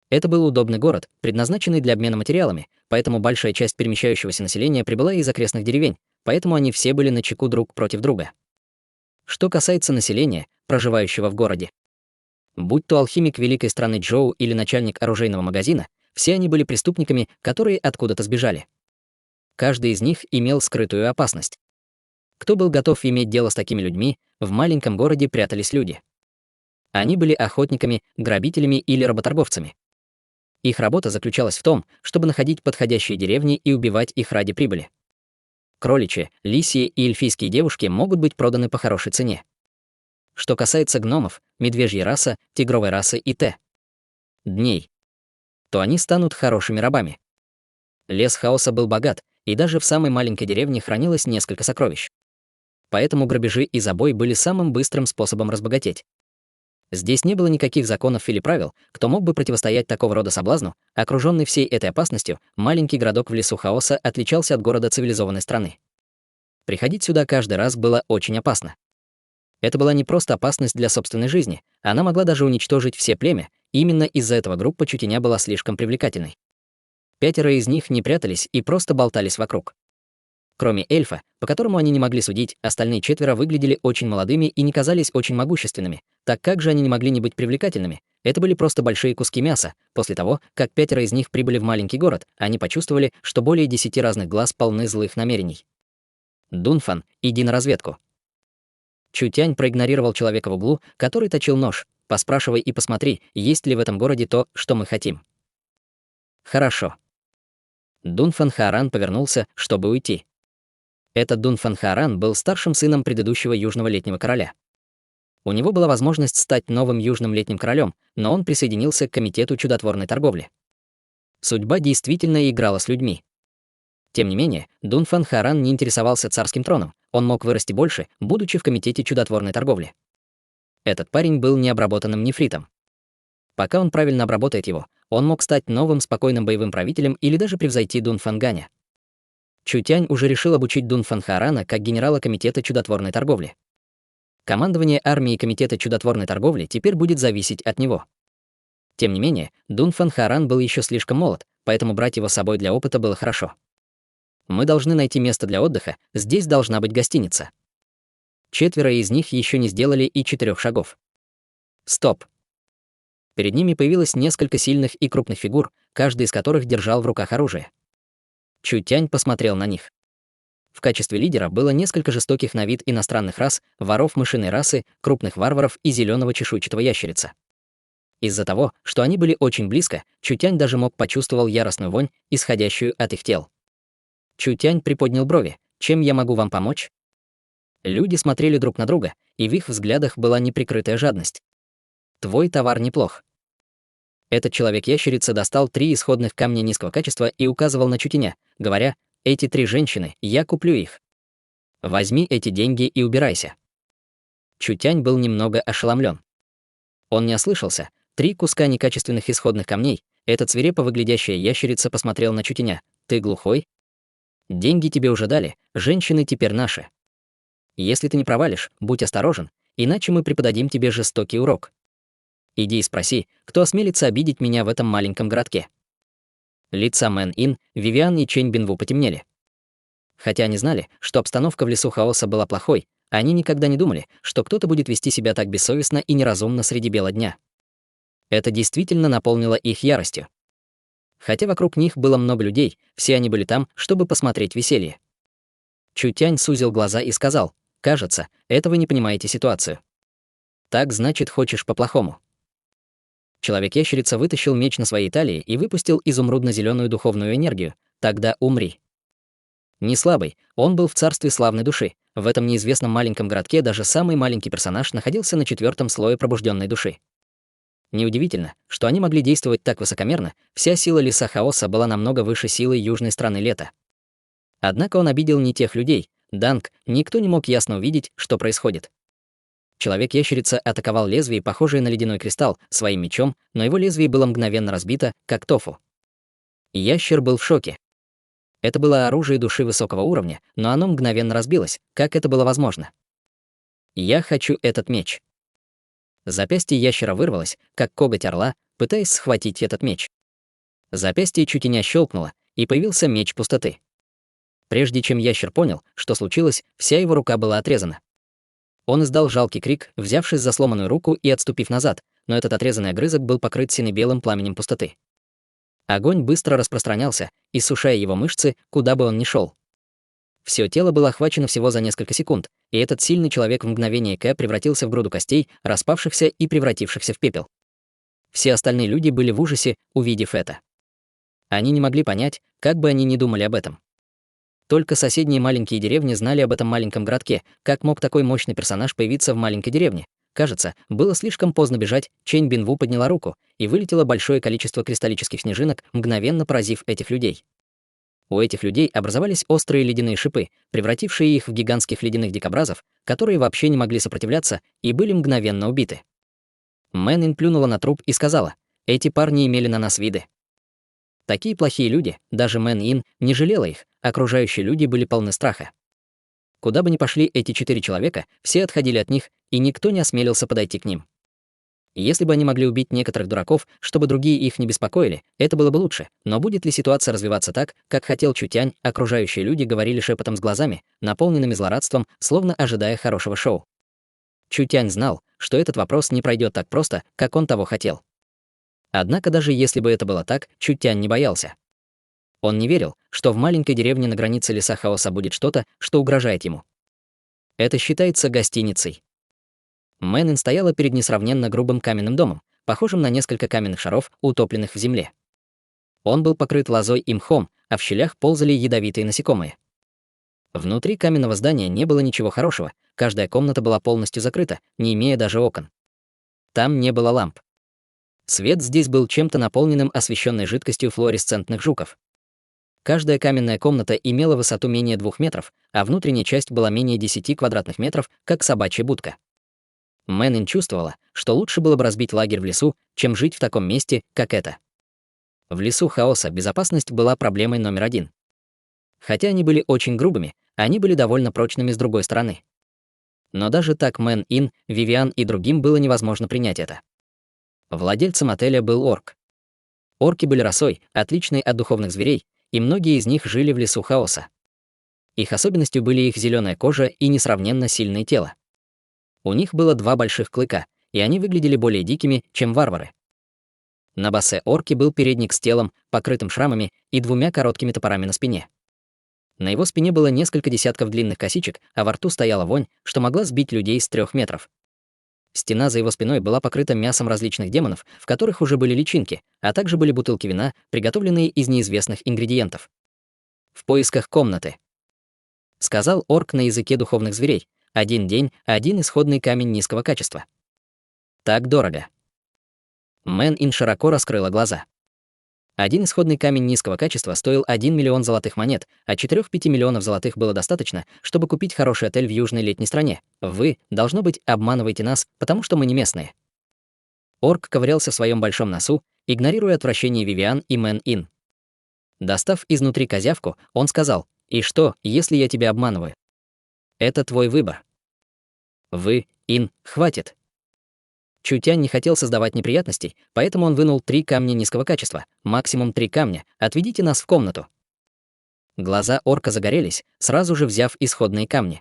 Это был удобный город, предназначенный для обмена материалами, поэтому большая часть перемещающегося населения прибыла из окрестных деревень, поэтому они все были начеку друг против друга. Что касается населения, проживающего в городе, будь то алхимик великой страны Джоу или начальник оружейного магазина, все они были преступниками, которые откуда-то сбежали. Каждый из них имел скрытую опасность. Кто был готов иметь дело с такими людьми, в маленьком городе прятались люди. Они были охотниками, грабителями или работорговцами. Их работа заключалась в том, чтобы находить подходящие деревни и убивать их ради прибыли. Кроличьи, лисьи и эльфийские девушки могут быть проданы по хорошей цене. Что касается гномов, медвежьей расы, тигровой расы и дней, то они станут хорошими рабами. Лес хаоса был богат, и даже в самой маленькой деревне хранилось несколько сокровищ. Поэтому грабежи и забой были самым быстрым способом разбогатеть. Здесь не было никаких законов или правил, кто мог бы противостоять такого рода соблазну. Окруженный всей этой опасностью, маленький городок в лесу хаоса отличался от города цивилизованной страны. Приходить сюда каждый раз было очень опасно. Это была не просто опасность для собственной жизни, она могла даже уничтожить все племя, и именно из-за этого группа Чутеня была слишком привлекательной. 5 из них не прятались и просто болтались вокруг. Кроме эльфа, по которому они не могли судить, остальные 4 выглядели очень молодыми и не казались очень могущественными. Так как же они не могли не быть привлекательными? Это были просто большие куски мяса. После того, как 5 из них прибыли в маленький город, они почувствовали, что более 10 разных глаз полны злых намерений. Дунфан, иди на разведку. Чутянь проигнорировал человека в углу, который точил нож. Поспрашивай и посмотри, есть ли в этом городе то, что мы хотим. Хорошо. Дунфан Хааран повернулся, чтобы уйти. Этот Дунфан Хааран был старшим сыном предыдущего Южного Летнего Короля. У него была возможность стать новым Южным Летним Королем, но он присоединился к Комитету чудотворной торговли. Судьба действительно играла с людьми. Тем не менее, Дунфан Хааран не интересовался царским троном, он мог вырасти больше, будучи в Комитете чудотворной торговли. Этот парень был необработанным нефритом. Пока он правильно обработает его, он мог стать новым спокойным боевым правителем или даже превзойти Дунфан Ганя. Чутянь уже решил обучить Дунфан Хаарана как генерала Комитета чудотворной торговли. Командование армией Комитета чудотворной торговли теперь будет зависеть от него. Тем не менее, Дунфан Хааран был еще слишком молод, поэтому брать его с собой для опыта было хорошо. Мы должны найти место для отдыха, здесь должна быть гостиница. 4 из них еще не сделали и 4 шагов. Стоп. Перед ними появилось несколько сильных и крупных фигур, каждый из которых держал в руках оружие. Чутянь посмотрел на них. В качестве лидера было несколько жестоких на вид иностранных рас, воров мышиной расы, крупных варваров и зеленого чешуйчатого ящерица. Из-за того, что они были очень близко, Чутянь даже мог почувствовал яростную вонь, исходящую от их тел. Чутянь приподнял брови. Чем я могу вам помочь? Люди смотрели друг на друга, и в их взглядах была неприкрытая жадность. Твой товар неплох. Этот человек-ящерица достал 3 исходных камня низкого качества и указывал на Чутеня, говоря: «Эти 3 женщины, я куплю их. Возьми эти деньги и убирайся». Чутянь был немного ошеломлен. Он не ослышался. 3 куска некачественных исходных камней. Этот свирепо выглядящая ящерица посмотрел на Чутеня. «Ты глухой? Деньги тебе уже дали, женщины теперь наши. Если ты не провалишь, будь осторожен, иначе мы преподадим тебе жестокий урок. Иди и спроси, кто осмелится обидеть меня в этом маленьком городке». Лица Мэн Ин, Вивиан и Чэнь Бинву потемнели. Хотя они знали, что обстановка в лесу хаоса была плохой, они никогда не думали, что кто-то будет вести себя так бессовестно и неразумно среди бела дня. Это действительно наполнило их яростью. Хотя вокруг них было много людей, все они были там, чтобы посмотреть веселье. Чутянь сузил глаза и сказал: «Кажется, это вы не понимаете ситуацию. Так значит, хочешь по-плохому». Человек-ящерица вытащил меч на своей талии и выпустил изумрудно-зеленую духовную энергию. «Тогда умри». Не слабый, он был в царстве славной души. В этом неизвестном маленьком городке даже самый маленький персонаж находился на 4-м слое пробужденной души. Неудивительно, что они могли действовать так высокомерно, вся сила леса хаоса была намного выше силы южной страны лета. Однако он обидел не тех людей. Данг, никто не мог ясно увидеть, что происходит. Человек-ящерица атаковал лезвие, похожее на ледяной кристалл, своим мечом, но его лезвие было мгновенно разбито, как тофу. Ящер был в шоке. Это было оружие души высокого уровня, но оно мгновенно разбилось. Как это было возможно? «Я хочу этот меч». Запястье ящера вырвалось, как коготь орла, пытаясь схватить этот меч. Запястье Чутеня щелкнуло, и появился меч пустоты. Прежде чем ящер понял, что случилось, вся его рука была отрезана. Он издал жалкий крик, взявшись за сломанную руку и отступив назад, но этот отрезанный огрызок был покрыт сине-белым пламенем пустоты. Огонь быстро распространялся, иссушая его мышцы, куда бы он ни шел. Все тело было охвачено всего за несколько секунд, и этот сильный человек в мгновение ока превратился в груду костей, распавшихся и превратившихся в пепел. Все остальные люди были в ужасе, увидев это. Они не могли понять, как бы они ни думали об этом. Только соседние маленькие деревни знали об этом маленьком городке, как мог такой мощный персонаж появиться в маленькой деревне. Кажется, было слишком поздно бежать, Чэнь Бинву подняла руку, и вылетело большое количество кристаллических снежинок, мгновенно поразив этих людей. У этих людей образовались острые ледяные шипы, превратившие их в гигантских ледяных дикобразов, которые вообще не могли сопротивляться и были мгновенно убиты. Мэн Ин плюнула на труп и сказала: «Эти парни имели на нас виды». Такие плохие люди, даже Мэн Ин не жалела их, окружающие люди были полны страха. Куда бы ни пошли эти 4 человека, все отходили от них, и никто не осмелился подойти к ним. Если бы они могли убить некоторых дураков, чтобы другие их не беспокоили, это было бы лучше, но будет ли ситуация развиваться так, как хотел Чутянь, окружающие люди говорили шепотом с глазами, наполненными злорадством, словно ожидая хорошего шоу. Чутянь знал, что этот вопрос не пройдет так просто, как он того хотел. Однако даже если бы это было так, Чутянь не боялся. Он не верил, что в маленькой деревне на границе леса хаоса будет что-то, что угрожает ему. Это считается гостиницей. Мэн Ин стояла перед несравненно грубым каменным домом, похожим на несколько каменных шаров, утопленных в земле. Он был покрыт лозой и мхом, а в щелях ползали ядовитые насекомые. Внутри каменного здания не было ничего хорошего, каждая комната была полностью закрыта, не имея даже окон. Там не было ламп. Свет здесь был чем-то наполненным освещенной жидкостью флуоресцентных жуков. Каждая каменная комната имела высоту менее 2 метров, а внутренняя часть была менее 10 квадратных метров, как собачья будка. Мэн Ин чувствовала, что лучше было бы разбить лагерь в лесу, чем жить в таком месте, как это. В лесу хаоса безопасность была проблемой номер 1. Хотя они были очень грубыми, они были довольно прочными с другой стороны. Но даже так Мэн Ин, Вивиан и другим было невозможно принять это. Владельцем отеля был орк. Орки были расой, отличной от духовных зверей, и многие из них жили в лесу хаоса. Их особенностью были их зеленая кожа и несравненно сильное тело. У них было 2 больших клыка, и они выглядели более дикими, чем варвары. На боссе орки был передник с телом, покрытым шрамами, и 2 короткими топорами на спине. На его спине было несколько десятков длинных косичек, а во рту стояла вонь, что могла сбить людей с 3 метров. Стена за его спиной была покрыта мясом различных демонов, в которых уже были личинки, а также были бутылки вина, приготовленные из неизвестных ингредиентов. «В поисках комнаты», — сказал орк на языке духовных зверей. 1 день, 1 исходный камень низкого качества. Так дорого. Мэн Ин широко раскрыла глаза. 1 исходный камень низкого качества стоил 1 миллион золотых монет, а 4-5 миллионов золотых было достаточно, чтобы купить хороший отель в южной летней стране. Вы, должно быть, обманываете нас, потому что мы не местные. Орк ковырялся в своем большом носу, игнорируя отвращение Вивиан и Мэн Ин. Достав изнутри козявку, он сказал: «И что, если я тебя обманываю? Это твой выбор. Вы, Ин, хватит». Чутянь не хотел создавать неприятностей, поэтому он вынул 3 камня низкого качества, максимум 3 камня, отведите нас в комнату. Глаза орка загорелись, сразу же взяв исходные камни.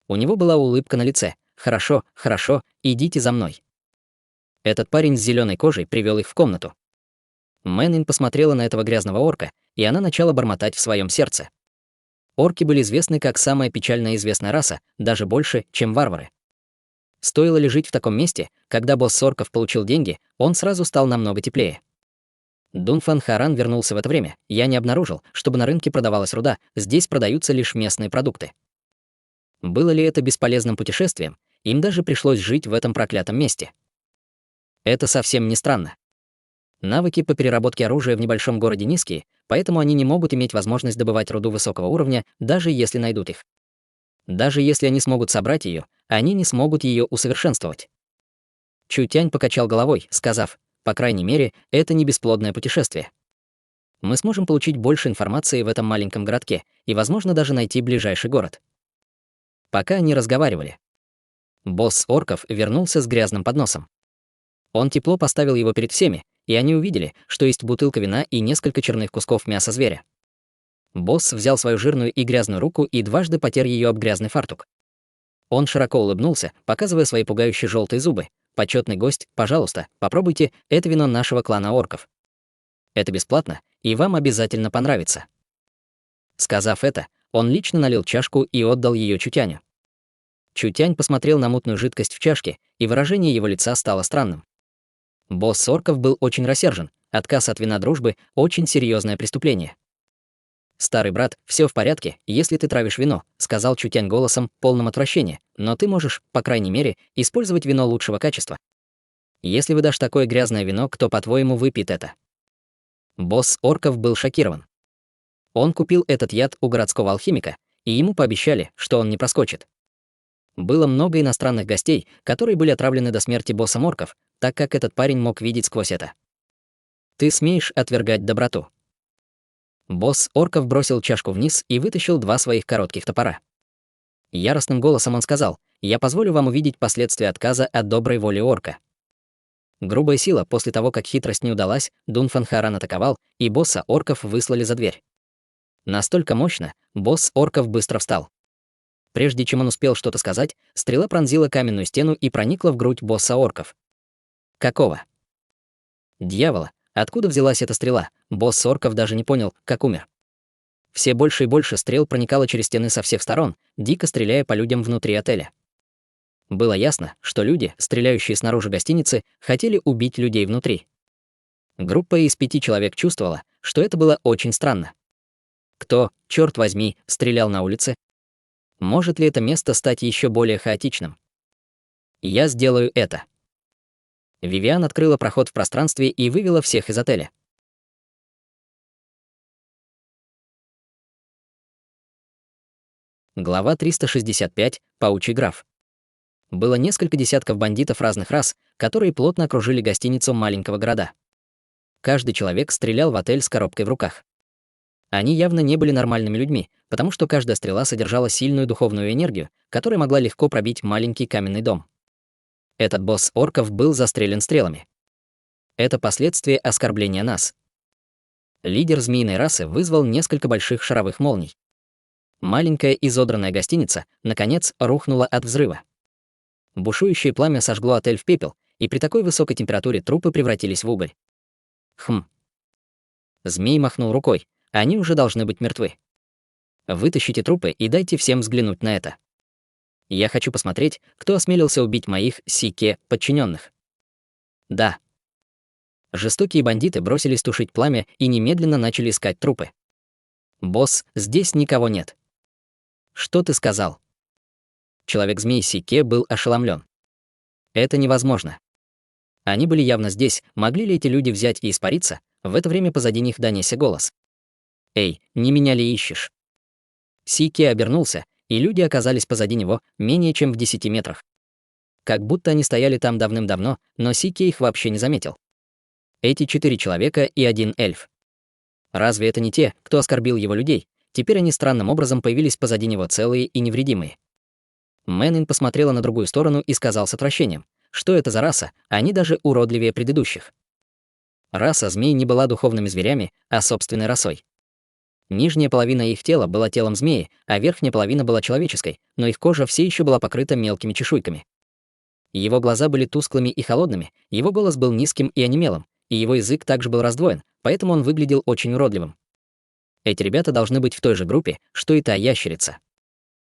У него была улыбка на лице. «Хорошо, хорошо, идите за мной». Этот парень с зеленой кожей привел их в комнату. Мэн Ин посмотрела на этого грязного орка, и она начала бормотать в своем сердце. Орки были известны как самая печально известная раса, даже больше, чем варвары. Стоило ли жить в таком месте, когда босс орков получил деньги, он сразу стал намного теплее. Дунфан Харан вернулся в это время. Я не обнаружил, чтобы на рынке продавалась руда, здесь продаются лишь местные продукты. Было ли это бесполезным путешествием? Им даже пришлось жить в этом проклятом месте. Это совсем не странно. Навыки по переработке оружия в небольшом городе низкие, поэтому они не могут иметь возможность добывать руду высокого уровня, даже если найдут их. Даже если они смогут собрать ее, они не смогут ее усовершенствовать. Чутянь покачал головой, сказав: «По крайней мере, это не бесплодное путешествие. Мы сможем получить больше информации в этом маленьком городке и, возможно, даже найти ближайший город». Пока они разговаривали, Босс орков вернулся с грязным подносом. Он тепло поставил его перед всеми, и они увидели, что есть бутылка вина и несколько черных кусков мяса зверя. Босс взял свою жирную и грязную руку и дважды потер ее об грязный фартук. Он широко улыбнулся, показывая свои пугающие желтые зубы. «Почетный гость, пожалуйста, попробуйте, это вино нашего клана орков. Это бесплатно, и вам обязательно понравится». Сказав это, он лично налил чашку и отдал ее Чутяню. Чутянь посмотрел на мутную жидкость в чашке, и выражение его лица стало странным. Босс орков был очень рассержен. Отказ от вина дружбы — очень серьезное преступление. «Старый брат, все в порядке, если ты травишь вино», — сказал Чутянь голосом, полным отвращения, «но ты можешь, по крайней мере, использовать вино лучшего качества. Если вы дашь такое грязное вино, кто, по-твоему, выпьет это?» Босс орков был шокирован. Он купил этот яд у городского алхимика, и ему пообещали, что он не проскочит. Было много иностранных гостей, которые были отравлены до смерти боссом орков, так как этот парень мог видеть сквозь это. «Ты смеешь отвергать доброту?» Босс орков бросил чашку вниз и вытащил два своих коротких топора. Яростным голосом он сказал: «Я позволю вам увидеть последствия отказа от доброй воли орка». Грубая сила, после того, как хитрость не удалась, Дун Фан Харан атаковал, и босса орков выслали за дверь. Настолько мощно, босс орков быстро встал. Прежде чем он успел что-то сказать, стрела пронзила каменную стену и проникла в грудь босса орков. Какого дьявола? Откуда взялась эта стрела? Босс орков даже не понял, как умер. Все больше и больше стрел проникало через стены со всех сторон, дико стреляя по людям внутри отеля. Было ясно, что люди, стреляющие снаружи гостиницы, хотели убить людей внутри. Группа из 5 человек чувствовала, что это было очень странно. Кто, черт возьми, стрелял на улице? Может ли это место стать еще более хаотичным? Я сделаю это. Вивиан открыла проход в пространстве и вывела всех из отеля. Глава 365. Паучий граф. Было несколько десятков бандитов разных рас, которые плотно окружили гостиницу маленького города. Каждый человек стрелял в отель с коробкой в руках. Они явно не были нормальными людьми, потому что каждая стрела содержала сильную духовную энергию, которая могла легко пробить маленький каменный дом. Этот босс орков был застрелен стрелами. Это последствия оскорбления нас. Лидер змеиной расы вызвал несколько больших шаровых молний. Маленькая изодранная гостиница, наконец, рухнула от взрыва. Бушующее пламя сожгло отель в пепел, и при такой высокой температуре трупы превратились в уголь. Змей махнул рукой. Они уже должны быть мертвы. Вытащите трупы и дайте всем взглянуть на это. Я хочу посмотреть, кто осмелился убить моих Сике подчиненных. Да. Жестокие бандиты бросились тушить пламя и немедленно начали искать трупы. «Босс, здесь никого нет». «Что ты сказал?» Человек-змей Сике был ошеломлен. Это невозможно. Они были явно здесь, могли ли эти люди взять и испариться? В это время позади них донесся голос. «Эй, не меня ли ищешь?» Сике обернулся, и люди оказались позади него менее чем в 10 метрах. Как будто они стояли там давным-давно, но Сике их вообще не заметил. Эти 4 человека и 1 эльф. Разве это не те, кто оскорбил его людей? Теперь они странным образом появились позади него целые и невредимые. Мэнин посмотрела на другую сторону и сказал с отвращением: «Что это за раса? Они даже уродливее предыдущих». Раса змей не была духовными зверями, а собственной расой. Нижняя половина их тела была телом змеи, а верхняя половина была человеческой, но их кожа все еще была покрыта мелкими чешуйками. Его глаза были тусклыми и холодными, его голос был низким и онемелым, и его язык также был раздвоен, поэтому он выглядел очень уродливым. Эти ребята должны быть в той же группе, что и та ящерица.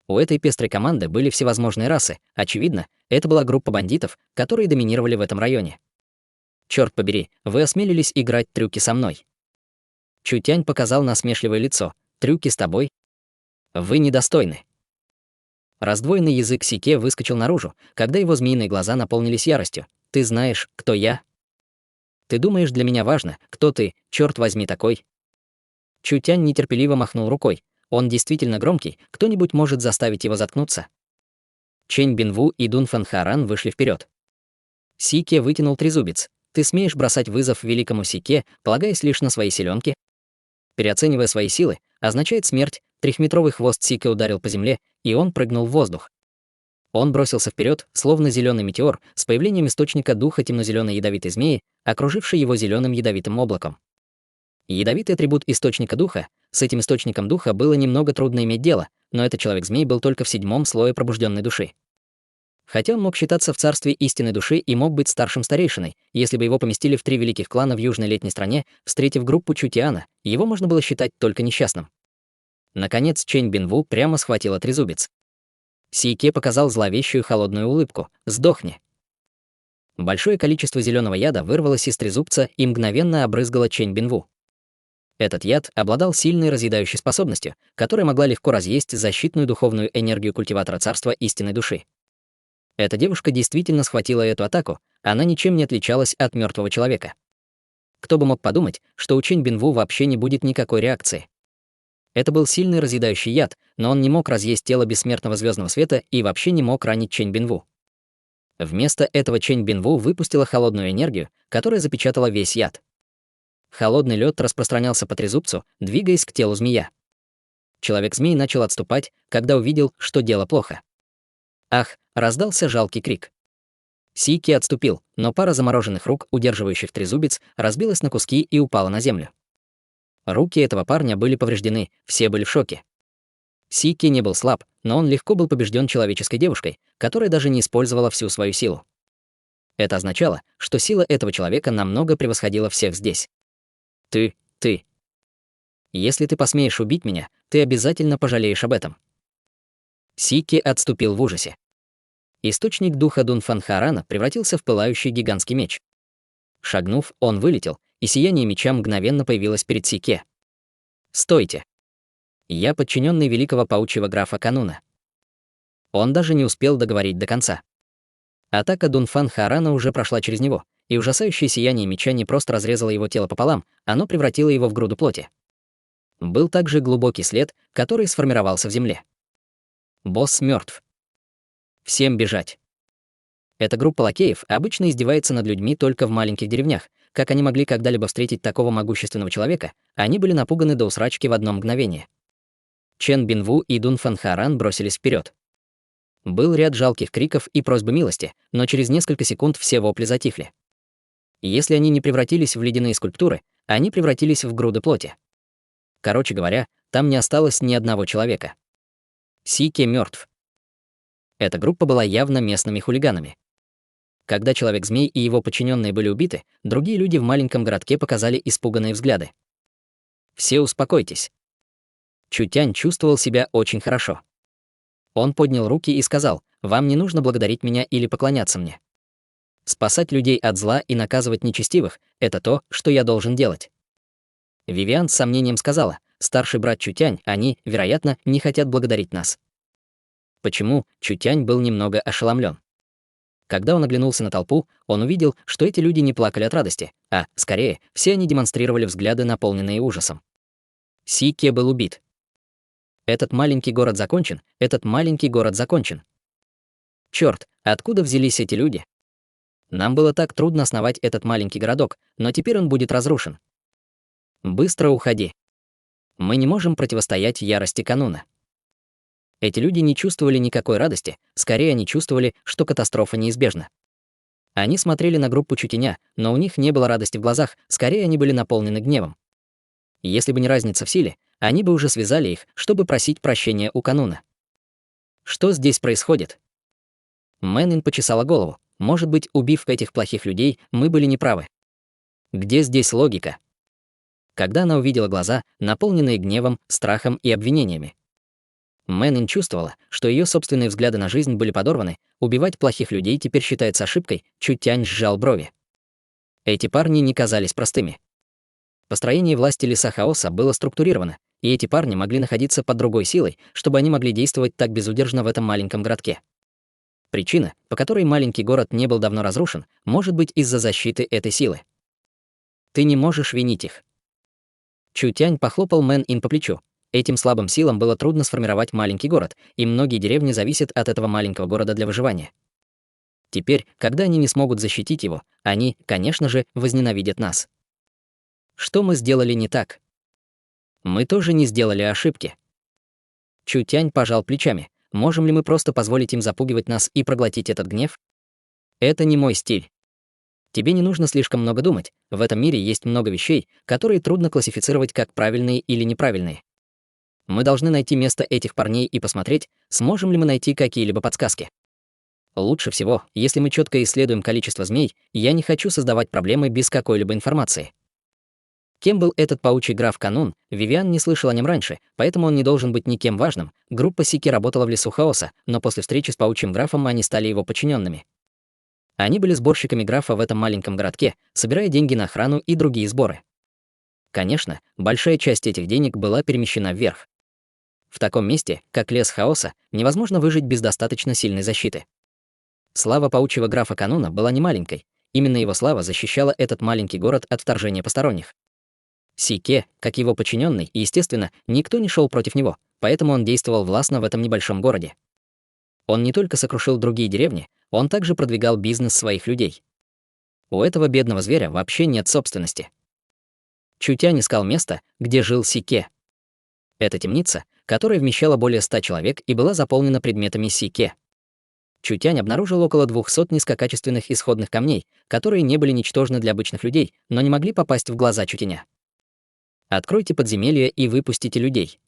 У этой пестрой команды были всевозможные расы. Очевидно, это была группа бандитов, которые доминировали в этом районе. Черт побери, вы осмелились играть трюки со мной. Чутянь показал насмешливое лицо. Трюки с тобой? Вы недостойны. Раздвоенный язык Сике выскочил наружу, когда его змеиные глаза наполнились яростью. Ты знаешь, кто я? Ты думаешь, для меня важно, кто ты, черт возьми, такой? Чутянь нетерпеливо махнул рукой. Он действительно громкий, кто-нибудь может заставить его заткнуться. Чэнь Бинву и Дун Фан Харан вышли вперед. Сике вытянул трезубец. Ты смеешь бросать вызов великому Сике, полагаясь лишь на свои силенки? Переоценивая свои силы, означает смерть. Трехметровый хвост Сике ударил по земле, и он прыгнул в воздух. Он бросился вперед, словно зеленый метеор, с появлением источника духа темно-зеленой ядовитой змеи, окружившей его зеленым ядовитым облаком. Ядовитый атрибут источника духа, с этим источником духа было немного трудно иметь дело, но этот человек-змей был только в 7-м слое пробужденной души. Хотя он мог считаться в царстве истинной души и мог быть старшим старейшиной, если бы его поместили в 3 великих клана в южной летней стране, встретив группу Чутиана, его можно было считать только несчастным. Наконец Чэнь Бинву прямо схватила трезубец. Си-Ке показал зловещую холодную улыбку. «Сдохни!» Большое количество зеленого яда вырвалось из трезубца и мгновенно обрызгало Чэнь Бинву. Этот яд обладал сильной разъедающей способностью, которая могла легко разъесть защитную духовную энергию культиватора царства истинной души. Эта девушка действительно схватила эту атаку, она ничем не отличалась от мертвого человека. Кто бы мог подумать, что у Чэнь Бинву вообще не будет никакой реакции. Это был сильный разъедающий яд, но он не мог разъесть тело бессмертного звездного света и вообще не мог ранить Чэнь Бинву. Вместо этого Чэнь Бинву выпустила холодную энергию, которая запечатала весь яд. Холодный лед распространялся по трезубцу, двигаясь к телу змея. Человек-змей начал отступать, когда увидел, что дело плохо. «Ах!» — раздался жалкий крик. Си-Ке отступил, но пара замороженных рук, удерживающих трезубец, разбилась на куски и упала на землю. Руки этого парня были повреждены, все были в шоке. Си-Ке не был слаб, но он легко был побежден человеческой девушкой, которая даже не использовала всю свою силу. Это означало, что сила этого человека намного превосходила всех здесь. Ты. Если ты посмеешь убить меня, ты обязательно пожалеешь об этом. Си-Ке отступил в ужасе. Источник духа Дунфан-Харана превратился в пылающий гигантский меч. Шагнув, он вылетел, и сияние меча мгновенно появилось перед Си-Ке. «Стойте! Я подчиненный великого паучьего графа Кануна». Он даже не успел договорить до конца. Атака Дунфан-Харана уже прошла через него, и ужасающее сияние меча не просто разрезало его тело пополам, оно превратило его в груду плоти. Был также глубокий след, который сформировался в земле. Босс мертв. Всем бежать. Эта группа лакеев обычно издевается над людьми только в маленьких деревнях. Как они могли когда-либо встретить такого могущественного человека, они были напуганы до усрачки в одно мгновение. Чэн Бинву и Дунфан-Харан бросились вперед. Был ряд жалких криков и просьбы милости, но через несколько секунд все вопли затихли. Если они не превратились в ледяные скульптуры, они превратились в груды плоти. Короче говоря, там не осталось ни одного человека. Си-Ке мертв. Эта группа была явно местными хулиганами. Когда Человек-змей и его подчиненные были убиты, другие люди в маленьком городке показали испуганные взгляды. Все успокойтесь. Чутянь чувствовал себя очень хорошо. Он поднял руки и сказал: «Вам не нужно благодарить меня или поклоняться мне. Спасать людей от зла и наказывать нечестивых — это то, что я должен делать». Вивиан с сомнением сказала: «Старший брат Чутянь, они, вероятно, не хотят благодарить нас». Почему? Чутянь был немного ошеломлен. Когда он оглянулся на толпу, он увидел, что эти люди не плакали от радости, а, скорее, все они демонстрировали взгляды, наполненные ужасом. Си-Ке был убит. Этот маленький город закончен, этот маленький город закончен. Чёрт, откуда взялись эти люди? Нам было так трудно основать этот маленький городок, но теперь он будет разрушен. Быстро уходи. Мы не можем противостоять ярости Кануна. Эти люди не чувствовали никакой радости, скорее они чувствовали, что катастрофа неизбежна. Они смотрели на группу Чутеня, но у них не было радости в глазах, скорее они были наполнены гневом. Если бы не разница в силе, они бы уже связали их, чтобы просить прощения у Кануна. Что здесь происходит? Мэнин почесала голову. Может быть, убив этих плохих людей, мы были неправы. Где здесь логика? Когда она увидела глаза, наполненные гневом, страхом и обвинениями. Мэнин чувствовала, что ее собственные взгляды на жизнь были подорваны, убивать плохих людей теперь считается ошибкой, Чутянь сжал брови. Эти парни не казались простыми. Построение власти Леса Хаоса было структурировано, и эти парни могли находиться под другой силой, чтобы они могли действовать так безудержно в этом маленьком городке. Причина, по которой маленький город не был давно разрушен, может быть из-за защиты этой силы. Ты не можешь винить их. Чутянь похлопал Мэн-Ин по плечу. Этим слабым силам было трудно сформировать маленький город, и многие деревни зависят от этого маленького города для выживания. Теперь, когда они не смогут защитить его, они, конечно же, возненавидят нас. Что мы сделали не так? Мы тоже не сделали ошибки. Чутянь пожал плечами. можем ли мы просто позволить им запугивать нас и проглотить этот гнев? Это не мой стиль. Тебе не нужно слишком много думать. В этом мире есть много вещей, которые трудно классифицировать как правильные или неправильные. Мы должны найти место этих парней и посмотреть, сможем ли мы найти какие-либо подсказки. Лучше всего, если мы четко исследуем количество змей, я не хочу создавать проблемы без какой-либо информации. Кем был этот паучий граф Канун, Вивиан не слышал о нем раньше, поэтому он не должен быть никем важным. Группа Сики работала в лесу хаоса, но после встречи с паучьим графом они стали его подчиненными. Они были сборщиками графа в этом маленьком городке, собирая деньги на охрану и другие сборы. Конечно, большая часть этих денег была перемещена вверх. В таком месте, как лес хаоса, невозможно выжить без достаточно сильной защиты. Слава паучьего графа Кануна была немаленькой. Именно его слава защищала этот маленький город от вторжения посторонних. Сике, как его подчиненный, естественно, никто не шел против него, поэтому он действовал властно в этом небольшом городе. Он не только сокрушил другие деревни, он также продвигал бизнес своих людей. У этого бедного зверя вообще нет собственности. Чутянь искал место, где жил Сике. Это темница, которая вмещала более 100 человек и была заполнена предметами Сике. Чутянь обнаружил около 200 низкокачественных исходных камней, которые не были ничтожны для обычных людей, но не могли попасть в глаза Чутяня. Откройте подземелье и выпустите людей.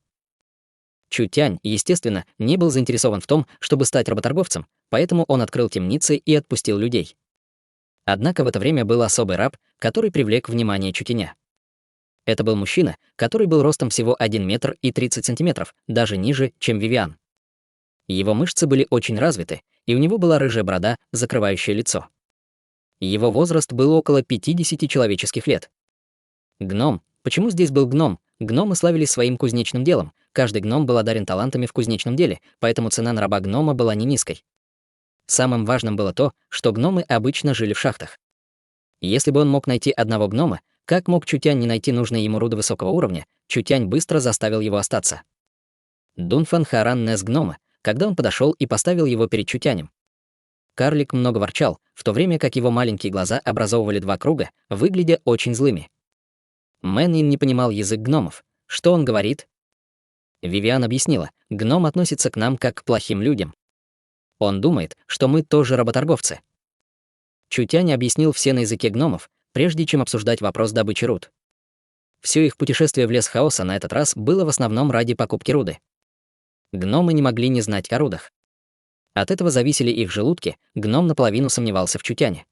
Чутянь, естественно, не был заинтересован в том, чтобы стать работорговцем, поэтому он открыл темницы и отпустил людей. Однако в это время был особый раб, который привлек внимание Чутяня. Это был мужчина, который был ростом всего 1 метр и 30 сантиметров, даже ниже, чем Вивиан. Его мышцы были очень развиты, и у него была рыжая борода, закрывающая лицо. Его возраст был около 50 человеческих лет. Гном. Почему здесь был гном? Гномы славились своим кузнечным делом. Каждый гном был одарен талантами в кузнечном деле, поэтому цена на раба гнома была не низкой. Самым важным было то, что гномы обычно жили в шахтах. Если бы он мог найти одного гнома, как мог Чутянь не найти нужные ему руды высокого уровня, Чутянь быстро заставил его остаться. Дунфан Харан нес гнома, когда он подошел и поставил его перед Чутянем. Карлик много ворчал, в то время как его маленькие глаза образовывали 2 круга, выглядя очень злыми. Мэнин не понимал язык гномов. Что он говорит? Вивиан объяснила, гном относится к нам как к плохим людям. Он думает, что мы тоже работорговцы. Чутянь объяснил все на языке гномов, прежде чем обсуждать вопрос добычи руд. Все их путешествие в лес хаоса на этот раз было в основном ради покупки руды. Гномы не могли не знать о рудах. От этого зависели их желудки, гном наполовину сомневался в Чутяне.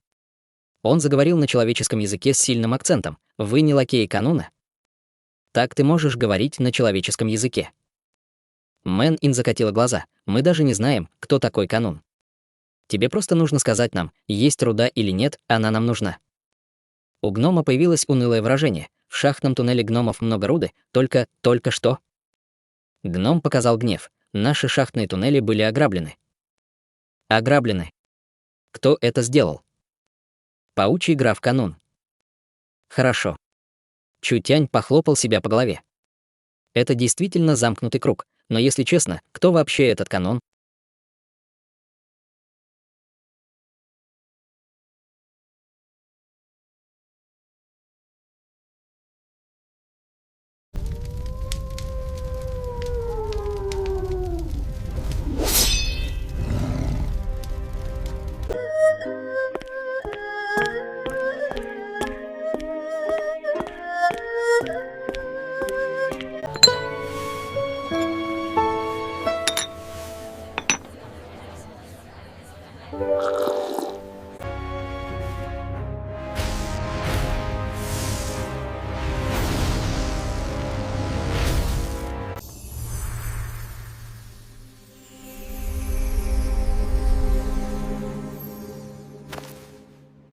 Он заговорил на человеческом языке с сильным акцентом. «Вы не лакеи Кануна?» «Так ты можешь говорить на человеческом языке». Мэн-Ин закатила глаза. «Мы даже не знаем, кто такой Канун. Тебе просто нужно сказать нам, есть руда или нет, она нам нужна». У гнома появилось унылое выражение. В шахтном туннеле гномов много руды, только что. Гном показал гнев. Наши шахтные туннели были ограблены. Ограблены. Кто это сделал? Паучий граф Канун. Хорошо. Чутянь похлопал себя по голове. Это действительно замкнутый круг, но если честно, кто вообще этот Канун?